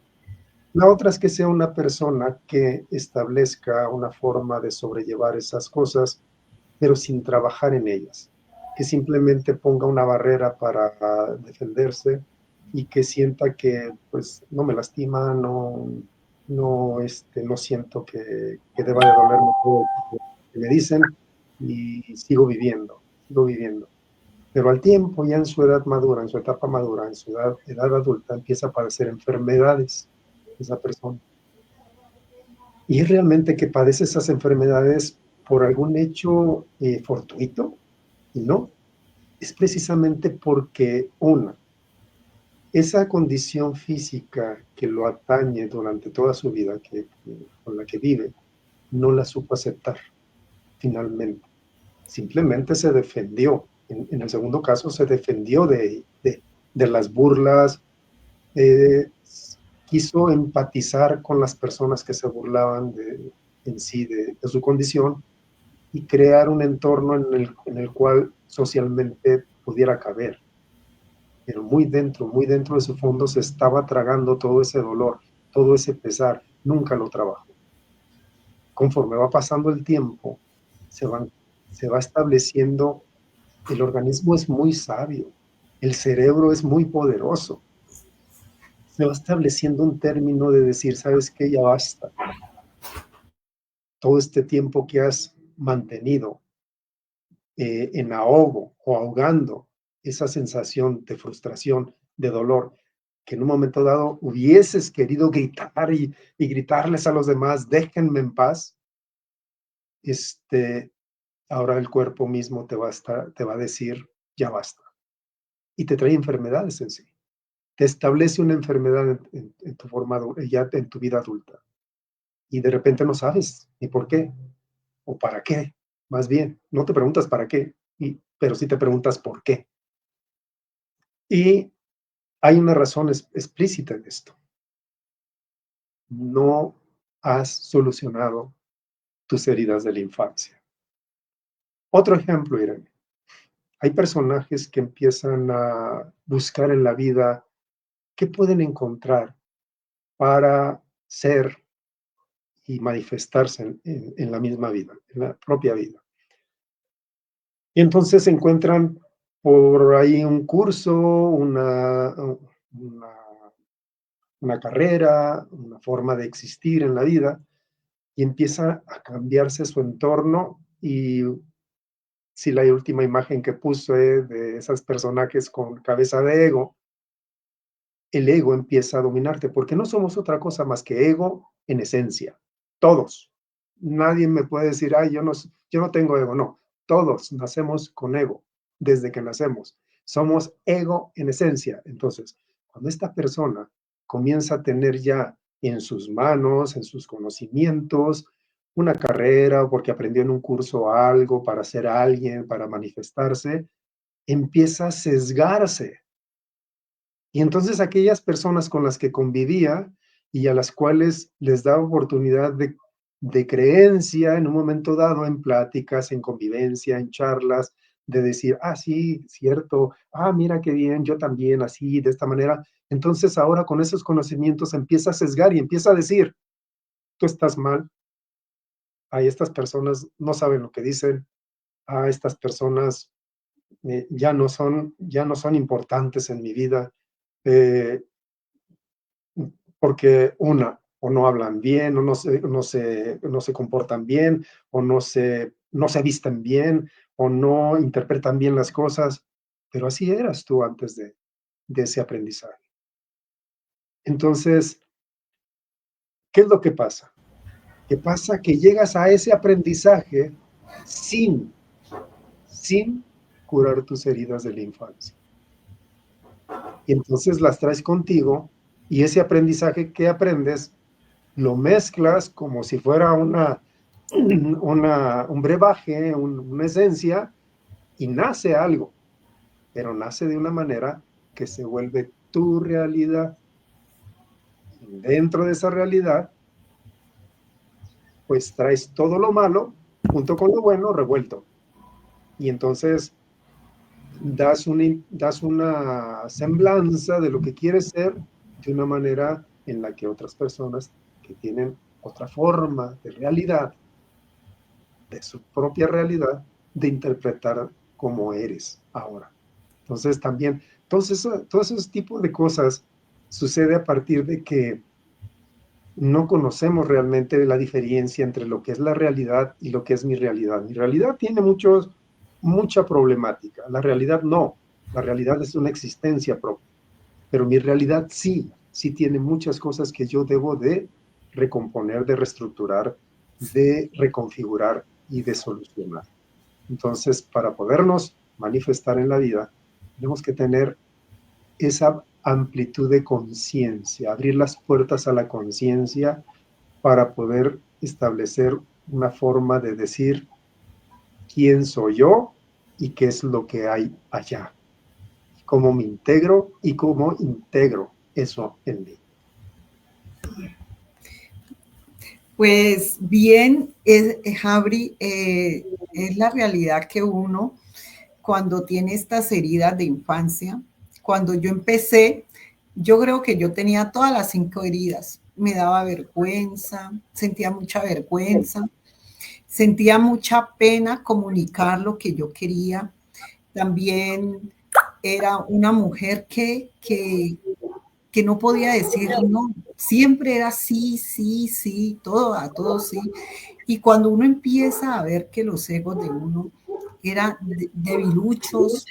La otra es que sea una persona que establezca una forma de sobrellevar esas cosas, pero sin trabajar en ellas. Que simplemente ponga una barrera para defenderse y que sienta que pues no me lastima, no siento que deba de dolerme todo lo que me dicen, y sigo viviendo. Pero al tiempo, ya en su edad madura, en su etapa madura, en su edad adulta, empieza a padecer enfermedades esa persona. Y es realmente que padece esas enfermedades por algún hecho fortuito, y no, es precisamente porque esa condición física que lo atañe durante toda su vida, con la que vive, no la supo aceptar finalmente. Simplemente se defendió. En el segundo caso se defendió de las burlas, quiso empatizar con las personas que se burlaban en sí de su condición, y crear un entorno en el cual socialmente pudiera caber. Pero muy dentro de su fondo se estaba tragando todo ese dolor, todo ese pesar, nunca lo trabajó. Conforme va pasando el tiempo, se va estableciendo, el organismo es muy sabio, el cerebro es muy poderoso. Se va estableciendo un término de decir, ¿sabes qué? Ya basta. Todo este tiempo que has mantenido en ahogo o ahogando esa sensación de frustración, de dolor, que en un momento dado hubieses querido gritar y gritarles a los demás, déjenme en paz, ahora el cuerpo mismo te va a decir, ya basta. Y te trae enfermedades en sí. Te establece una enfermedad en tu forma, ya en tu vida adulta. Y de repente no sabes ni por qué o para qué. Más bien, no te preguntas para qué, pero sí te preguntas por qué. Y hay una razón explícita en esto. No has solucionado tus heridas de la infancia. Otro ejemplo, Irene. Hay personajes que empiezan a buscar en la vida qué pueden encontrar para ser y manifestarse en la misma vida, en la propia vida. Y entonces se encuentran por ahí un curso, una carrera, una forma de existir en la vida, y empieza a cambiarse su entorno. Y si la última imagen que puse de esos personajes con cabeza de ego, el ego empieza a dominarte, porque no somos otra cosa más que ego en esencia. Todos. Nadie me puede decir, ay, yo no tengo ego. No, todos nacemos con ego desde que nacemos. Somos ego en esencia. Entonces, cuando esta persona comienza a tener ya en sus manos, en sus conocimientos, una carrera, porque aprendió en un curso algo para ser alguien, para manifestarse, empieza a sesgarse. Y entonces aquellas personas con las que convivía y a las cuales les daba oportunidad de creencia en un momento dado, en pláticas, en convivencia, en charlas, de decir, ah, sí, cierto, ah, mira qué bien, yo también, así, de esta manera. Entonces ahora con esos conocimientos empieza a sesgar y empieza a decir, tú estás mal, ay, estas personas no saben lo que dicen, estas personas ya no son importantes en mi vida, eh, porque o no hablan bien, o no se comportan bien, o no se visten bien, o no interpretan bien las cosas, pero así eras tú antes de ese aprendizaje. Entonces, ¿qué es lo que pasa? Que pasa que llegas a ese aprendizaje sin curar tus heridas de la infancia. y entonces las traes contigo y ese aprendizaje que aprendes lo mezclas como si fuera un brebaje, una esencia, y nace algo, pero nace de una manera que se vuelve tu realidad. Dentro de esa realidad, pues traes todo lo malo junto con lo bueno revuelto. Y entonces das una semblanza de lo que quieres ser de una manera en la que otras personas que tienen otra forma de realidad, de su propia realidad, de interpretar cómo eres ahora. Entonces también, todos esos tipos de cosas sucede a partir de que no conocemos realmente la diferencia entre lo que es la realidad y lo que es mi realidad. Mi realidad tiene mucha problemática. La realidad no. La realidad es una existencia propia. Pero mi realidad sí tiene muchas cosas que yo debo de recomponer, de reestructurar, de reconfigurar y de solucionar. Entonces, para podernos manifestar en la vida, tenemos que tener esa amplitud de conciencia, abrir las puertas a la conciencia para poder establecer una forma de decir quién soy yo y qué es lo que hay allá, cómo me integro y cómo integro eso en mí. Pues bien, Jabri, es la realidad que uno, cuando tiene estas heridas de infancia, cuando yo empecé, yo creo que yo tenía todas las 5 heridas. Me daba vergüenza, sentía mucha vergüenza, sentía mucha pena comunicar lo que yo quería. También era una mujer que no podía decir no, siempre era sí, sí, sí, todo, a todo sí. Y cuando uno empieza a ver que los egos de uno eran debiluchos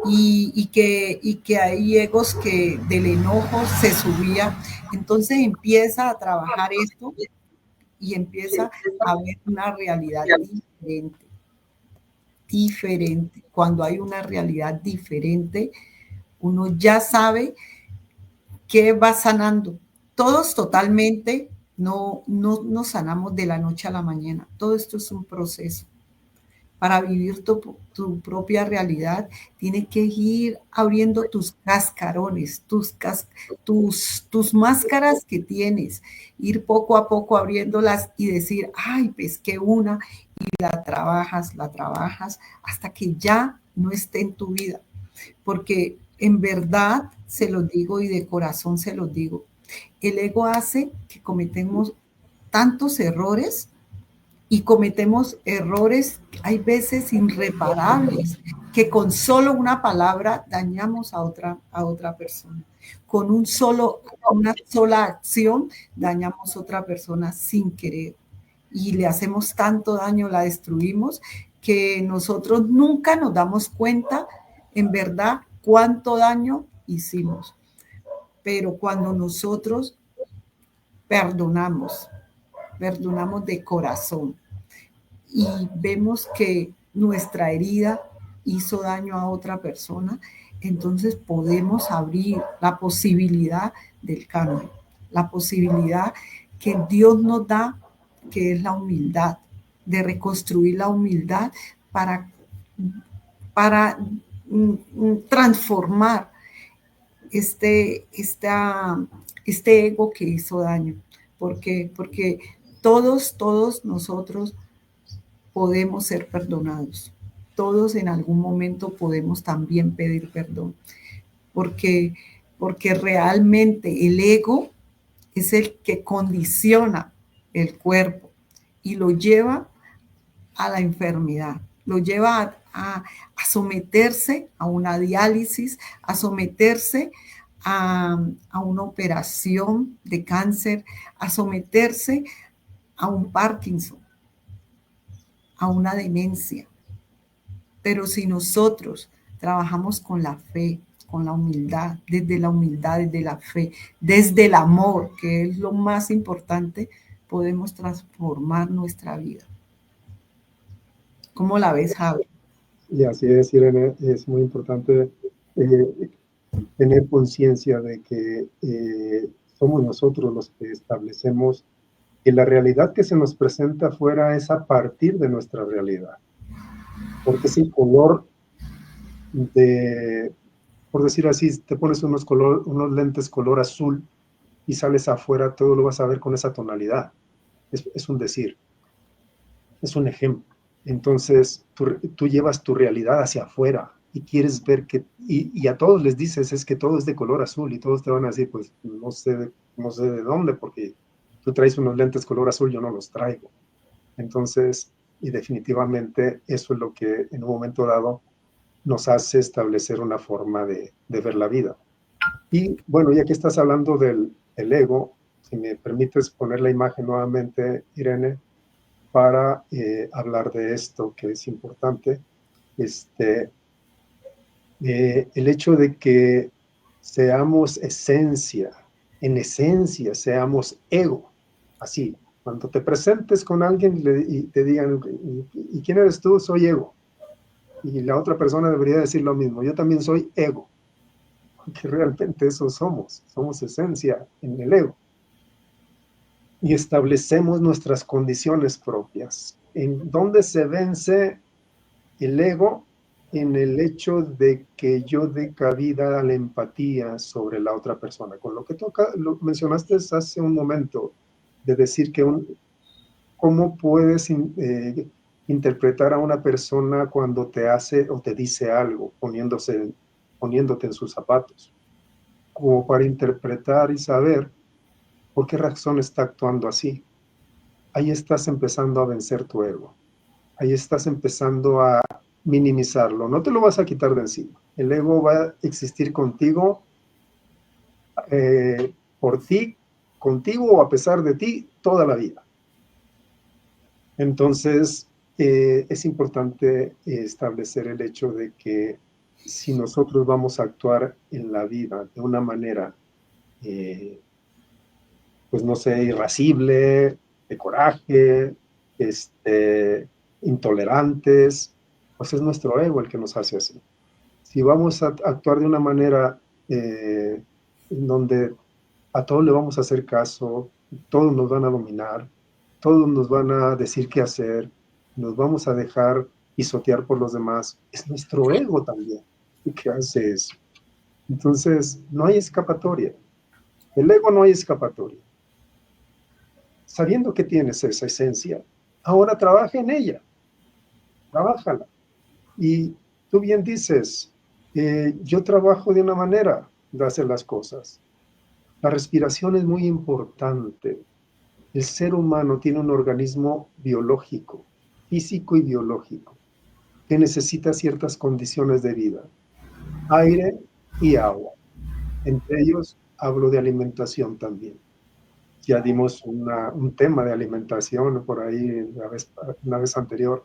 y que hay egos que del enojo se subía, entonces empieza a trabajar esto y empieza a ver una realidad diferente, diferente. Cuando hay una realidad diferente, uno ya sabe que va sanando. Todos totalmente no sanamos de la noche a la mañana. Todo esto es un proceso. Para vivir tu propia realidad, tienes que ir abriendo tus cascarones, tus máscaras que tienes, ir poco a poco abriéndolas y decir, ay, pesqué una, y la trabajas hasta que ya no esté en tu vida. Porque en verdad se los digo y de corazón se los digo, el ego hace que cometemos tantos errores y cometemos errores, hay veces irreparables, que con solo una palabra dañamos a otra persona. Con una sola acción dañamos a otra persona sin querer. Y le hacemos tanto daño, la destruimos, que nosotros nunca nos damos cuenta, en verdad, cuánto daño hicimos. Pero cuando nosotros perdonamos, perdonamos de corazón, y vemos que nuestra herida hizo daño a otra persona, entonces podemos abrir la posibilidad del cambio, la posibilidad que Dios nos da, que es la humildad, de reconstruir la humildad para, para transformar este ego que hizo daño. ¿Por qué? Porque todos nosotros podemos ser perdonados. Todos en algún momento podemos también pedir perdón, porque, porque realmente el ego es el que condiciona el cuerpo y lo lleva a la enfermedad, lo lleva a someterse a una diálisis, a someterse a una operación de cáncer, a someterse a un Parkinson, a una demencia. Pero si nosotros trabajamos con la fe, con la humildad, desde la fe, desde el amor, que es lo más importante, podemos transformar nuestra vida. ¿Cómo la ves, Javi? Y así es, Irene, es muy importante tener conciencia de que somos nosotros los que establecemos que la realidad que se nos presenta afuera es a partir de nuestra realidad. Porque es el color de, por decir así, te pones unos lentes color azul y sales afuera, todo lo vas a ver con esa tonalidad. Es un decir, es un ejemplo. Entonces, tú llevas tu realidad hacia afuera y quieres ver que, y a todos les dices, es que todo es de color azul, y todos te van a decir, pues no sé de dónde, porque tú traes unos lentes color azul, yo no los traigo. Entonces, y definitivamente eso es lo que en un momento dado nos hace establecer una forma de ver la vida. Y bueno, ya que estás hablando del ego, si me permites poner la imagen nuevamente, Irene, para hablar de esto que es importante, el hecho de que seamos esencia, en esencia seamos ego, así. Cuando te presentes con alguien y te digan, ¿y quién eres tú? Soy ego. Y la otra persona debería decir lo mismo, yo también soy ego, porque realmente eso somos esencia en el ego. Y establecemos nuestras condiciones propias. ¿En dónde se vence el ego? En el hecho de que yo dé cabida a la empatía sobre la otra persona. Con lo que lo mencionaste hace un momento, de decir que cómo puedes interpretar a una persona cuando te hace o te dice algo, poniéndote en sus zapatos, como para interpretar y saber por qué razón está actuando así. Ahí estás empezando a vencer tu ego. Ahí estás empezando a minimizarlo. No te lo vas a quitar de encima. El ego va a existir contigo, por ti, contigo o a pesar de ti, toda la vida. Entonces, es importante establecer el hecho de que si nosotros vamos a actuar en la vida de una manera, pues no sé, irascible, de coraje, intolerantes, pues es nuestro ego el que nos hace así. Si vamos a actuar de una manera en donde a todos le vamos a hacer caso, todos nos van a dominar, todos nos van a decir qué hacer, nos vamos a dejar pisotear por los demás, es nuestro ego también el que hace eso. Entonces, no hay escapatoria. El ego no hay escapatoria. Sabiendo que tienes esa esencia, ahora trabaja en ella, trabájala. Y tú bien dices, yo trabajo de una manera de hacer las cosas. La respiración es muy importante. El ser humano tiene un organismo biológico, físico y biológico, que necesita ciertas condiciones de vida, aire y agua. Entre ellos hablo de alimentación también. Ya dimos un tema de alimentación por ahí una vez anterior.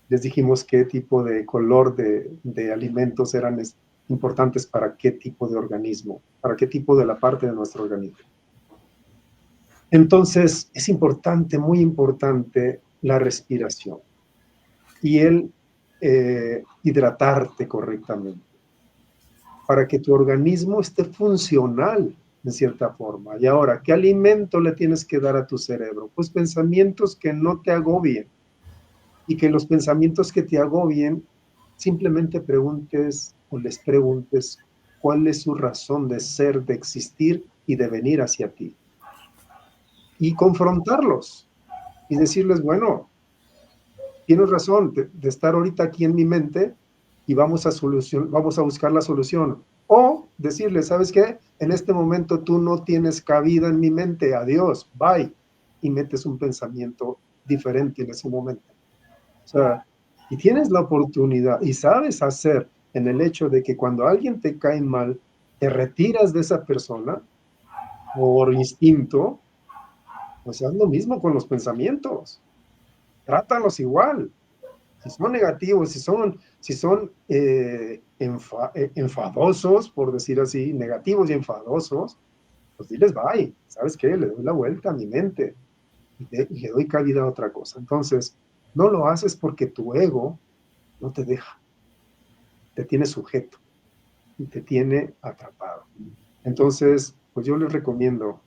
Les dijimos qué tipo de color de alimentos eran importantes para qué tipo de organismo, para qué tipo de la parte de nuestro organismo. Entonces, es importante, muy importante, la respiración y el hidratarte correctamente para que tu organismo esté funcional de cierta forma. Y ahora, ¿qué alimento le tienes que dar a tu cerebro? Pues pensamientos que no te agobien, y que los pensamientos que te agobien, simplemente preguntes o les preguntes cuál es su razón de ser, de existir y de venir hacia ti. Y confrontarlos y decirles, bueno, tienes razón de estar ahorita aquí en mi mente y vamos a buscar la solución. O decirles, ¿sabes qué? En este momento tú no tienes cabida en mi mente, adiós, bye. Y metes un pensamiento diferente en ese momento. O sea, y tienes la oportunidad y sabes hacer en el hecho de que cuando alguien te cae mal, te retiras de esa persona por instinto, pues haz lo mismo con los pensamientos. Trátalos igual. Si son negativos, si son enfadosos, por decir así, negativos y enfadosos, pues diles bye. ¿Sabes qué? Le doy la vuelta a mi mente y le doy cabida a otra cosa. Entonces, no lo haces porque tu ego no te deja, te tiene sujeto. y te tiene atrapado. Entonces, pues yo les recomiendo,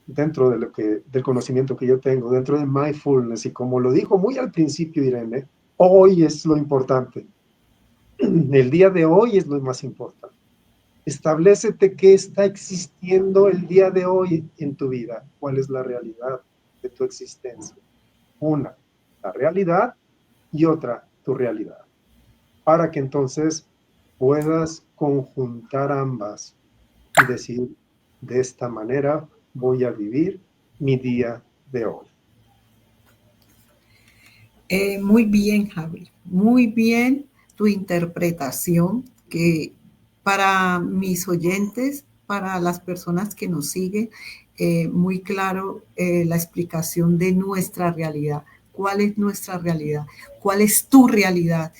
dentro de del conocimiento que yo tengo, dentro de mindfulness, y como lo dijo muy al principio Irene, hoy es lo importante. El día de hoy es lo más importante. Establécete qué está existiendo el día de hoy en tu vida, cuál es la realidad de tu existencia. Una, la realidad, y otra, tu realidad, para que entonces puedas conjuntar ambas y decir, de esta manera voy a vivir mi día de hoy. Muy bien, Javi, muy bien tu interpretación, que para mis oyentes, para las personas que nos siguen, muy claro la explicación de nuestra realidad. ¿Cuál es nuestra realidad? ¿Cuál es tu realidad?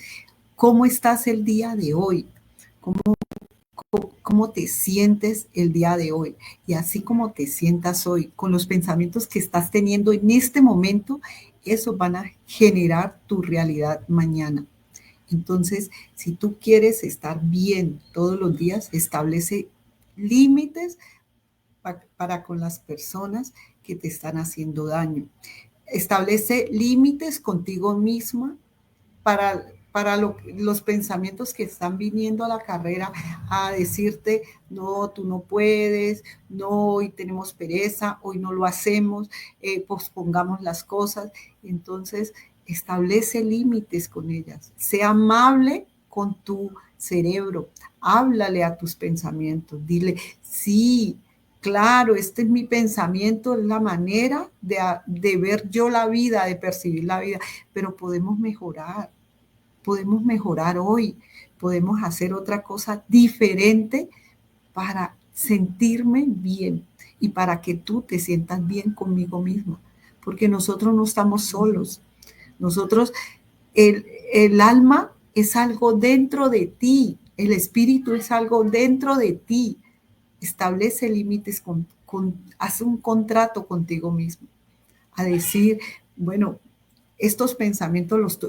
¿Cómo estás el día de hoy? ¿Cómo te sientes el día de hoy? Y así como te sientas hoy, con los pensamientos que estás teniendo en este momento, esos van a generar tu realidad mañana. Entonces, si tú quieres estar bien todos los días, establece límites para con las personas que te están haciendo daño. Establece límites contigo misma para los pensamientos que están viniendo a la carrera a decirte, no, tú no puedes, no, hoy tenemos pereza, hoy no lo hacemos, pospongamos las cosas. Entonces, establece límites con ellas. Sea amable con tu cerebro. Háblale a tus pensamientos. Dile, sí, claro, este es mi pensamiento, es la manera de ver yo la vida, de percibir la vida, pero podemos mejorar hoy, podemos hacer otra cosa diferente para sentirme bien y para que tú te sientas bien conmigo misma, porque nosotros no estamos solos, nosotros, el alma es algo dentro de ti, el espíritu es algo dentro de ti. Establece límites, haz un contrato contigo mismo, a decir, bueno, estos pensamientos,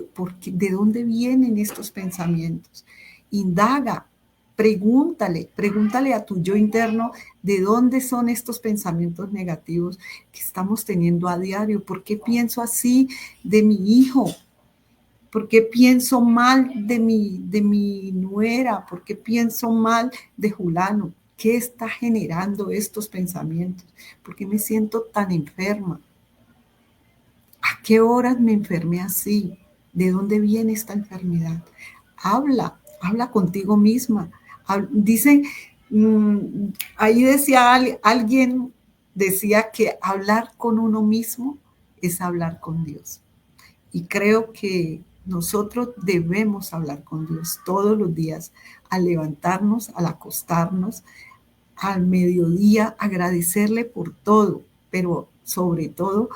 ¿de dónde vienen estos pensamientos? Indaga, pregúntale a tu yo interno de dónde son estos pensamientos negativos que estamos teniendo a diario. ¿Por qué pienso así de mi hijo? ¿Por qué pienso mal de mi nuera? ¿Por qué pienso mal de Julano? ¿Qué está generando estos pensamientos? ¿Por qué me siento tan enferma? ¿A qué horas me enfermé así? ¿De dónde viene esta enfermedad? Habla contigo misma. Dicen, ahí decía alguien, decía que hablar con uno mismo es hablar con Dios. Y creo que nosotros debemos hablar con Dios todos los días, al levantarnos, al acostarnos, al mediodía, agradecerle por todo, pero sobre todo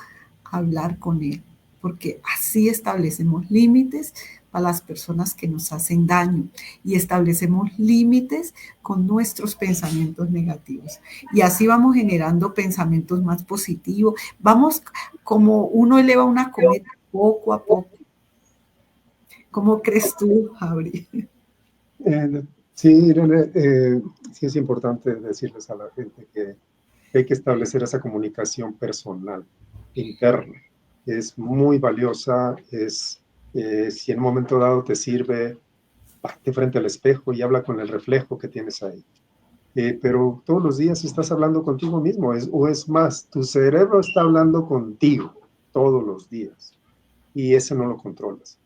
hablar con Él, porque así establecemos límites para las personas que nos hacen daño y establecemos límites con nuestros pensamientos negativos. Y así vamos generando pensamientos más positivos. Vamos como uno eleva una cometa poco a poco. ¿Cómo crees tú, Javi? Sí, Irene, sí es importante decirles a la gente que hay que establecer esa comunicación personal, interna. Es muy valiosa, si en un momento dado te sirve, párate frente al espejo y habla con el reflejo que tienes ahí. Pero todos los días estás hablando contigo mismo, o es más, tu cerebro está hablando contigo todos los días y eso no lo controlas.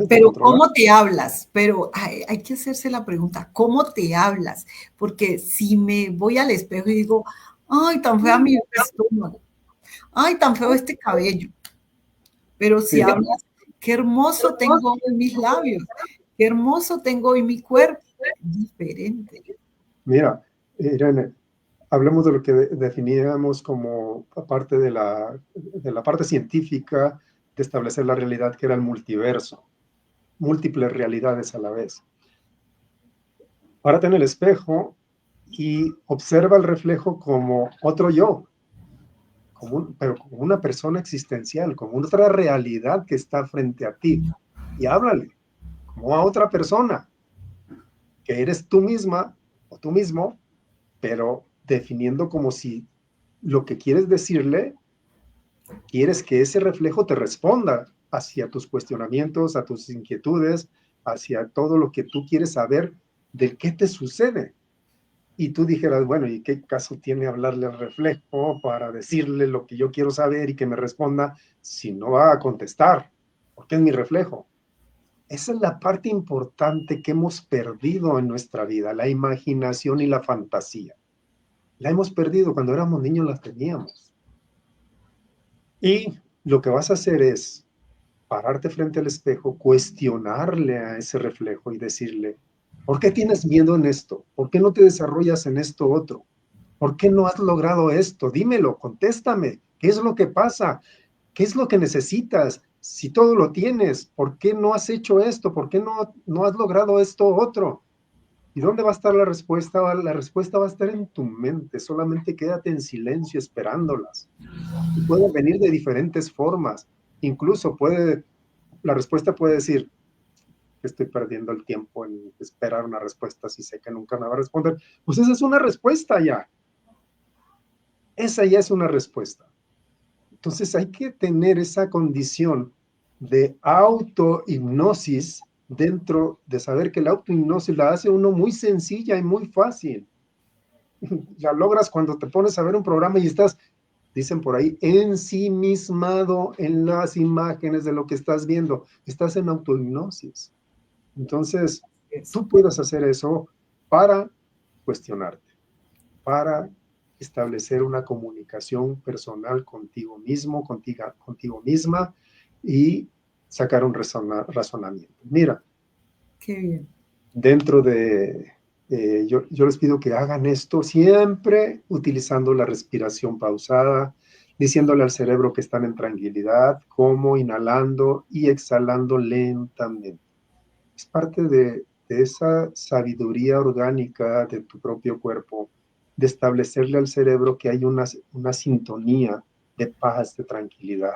Pero ¿cómo te hablas? Pero hay que hacerse la pregunta, ¿cómo te hablas? Porque si me voy al espejo y digo, ay, tan fea mi estómago, ay, tan feo este cabello. Pero si hablas, qué hermoso tengo hoy mis labios, qué hermoso tengo hoy mi cuerpo, diferente. Mira, Irene, hablemos de lo que definíamos como parte de la parte científica de establecer la realidad, que era el multiverso, múltiples realidades a la vez. Párate en el espejo y observa el reflejo como otro yo, pero como una persona existencial, como otra realidad que está frente a ti. Y háblale como a otra persona. que eres tú misma o tú mismo, pero definiendo como si lo que quieres decirle, quieres que ese reflejo te responda hacia tus cuestionamientos, a tus inquietudes, hacia todo lo que tú quieres saber de qué te sucede. Y tú dijeras, bueno, ¿y qué caso tiene hablarle al reflejo para decirle lo que yo quiero saber y que me responda si no va a contestar? Porque es mi reflejo. Esa es la parte importante que hemos perdido en nuestra vida, la imaginación y la fantasía. La hemos perdido, cuando éramos niños las teníamos. Y lo que vas a hacer es pararte frente al espejo, cuestionarle a ese reflejo y decirle, ¿por qué tienes miedo en esto? ¿Por qué no te desarrollas en esto otro? ¿Por qué no has logrado esto? Dímelo, contéstame. ¿Qué es lo que pasa? ¿Qué es lo que necesitas? Si todo lo tienes, ¿por qué no has hecho esto? ¿Por qué no has logrado esto otro? ¿Y dónde va a estar la respuesta? La respuesta va a estar en tu mente. Solamente quédate en silencio esperándolas. Y puede venir de diferentes formas. Incluso la respuesta puede decir, estoy perdiendo el tiempo en esperar una respuesta si sé que nunca me va a responder. Pues esa es una respuesta ya. Esa ya es una respuesta. Entonces hay que tener esa condición de autohipnosis dentro de saber que la autohipnosis la hace uno muy sencilla y muy fácil. La logras cuando te pones a ver un programa y estás, dicen por ahí, ensimismado en las imágenes de lo que estás viendo. Estás en autohipnosis. Entonces, tú puedes hacer eso para cuestionarte, para establecer una comunicación personal contigo mismo, contigo misma y sacar un razonamiento. Mira, Qué bien. dentro yo les pido que hagan esto siempre utilizando la respiración pausada, diciéndole al cerebro que están en tranquilidad, como inhalando y exhalando lentamente. Es parte de esa sabiduría orgánica de tu propio cuerpo, de establecerle al cerebro que hay una sintonía de paz, de tranquilidad.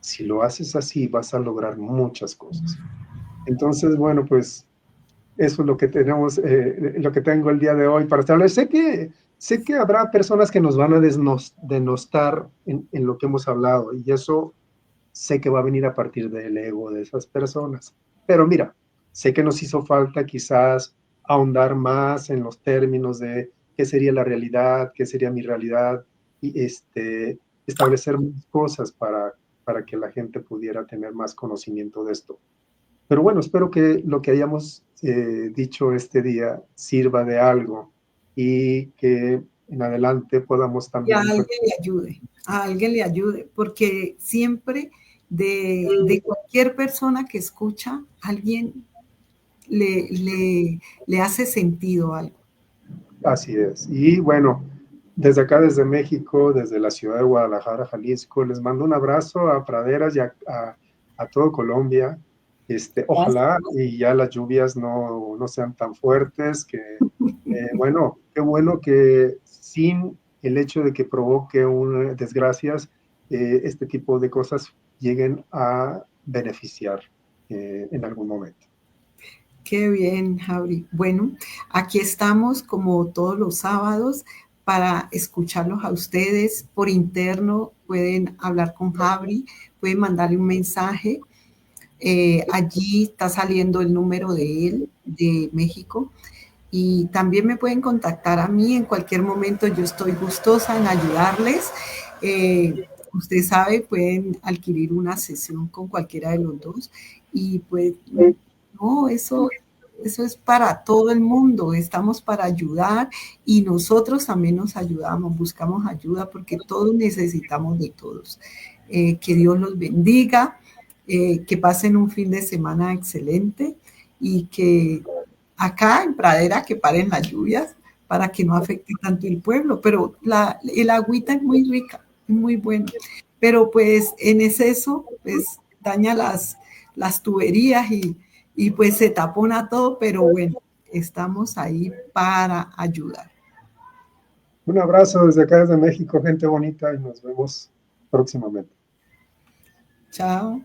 Si lo haces así, vas a lograr muchas cosas. Entonces, bueno, pues eso es lo que tenemos, lo que tengo el día de hoy para establecer. Sé que habrá personas que nos van a denostar en lo que hemos hablado, y eso sé que va a venir a partir del ego de esas personas. Pero mira, sé que nos hizo falta quizás ahondar más en los términos de qué sería la realidad, qué sería mi realidad, y establecer más cosas para que la gente pudiera tener más conocimiento de esto. Pero bueno, espero que lo que hayamos dicho este día sirva de algo y que en adelante podamos Y a también... alguien le ayude, a alguien le ayude, porque siempre de cualquier persona que escucha, alguien le hace sentido algo. Así es. Y bueno, desde acá, desde México, desde la ciudad de Guadalajara, Jalisco, les mando un abrazo a Praderas y a todo Colombia. Ojalá y ya las lluvias no sean tan fuertes, que bueno, qué bueno que sin el hecho de que provoque desgracias, este tipo de cosas lleguen a beneficiar en algún momento. Qué bien, Javi. Bueno, aquí estamos como todos los sábados para escucharlos a ustedes. Por interno pueden hablar con Javi, pueden mandarle un mensaje. Allí está saliendo el número de él, de México. Y también me pueden contactar a mí en cualquier momento. Yo estoy gustosa en ayudarles. Usted sabe, pueden adquirir una sesión con cualquiera de los dos. Y pues, no, eso es para todo el mundo. Estamos para ayudar y nosotros también nos ayudamos, buscamos ayuda porque todos necesitamos de todos. Que Dios los bendiga, que pasen un fin de semana excelente y que acá en Pradera que paren las lluvias para que no afecte tanto el pueblo, pero el agüita es muy rica, es muy buena, pero pues en exceso pues daña las tuberías y pues se tapona todo, pero bueno, estamos ahí para ayudar. Un abrazo desde acá, desde México, gente bonita, y nos vemos próximamente. Chao.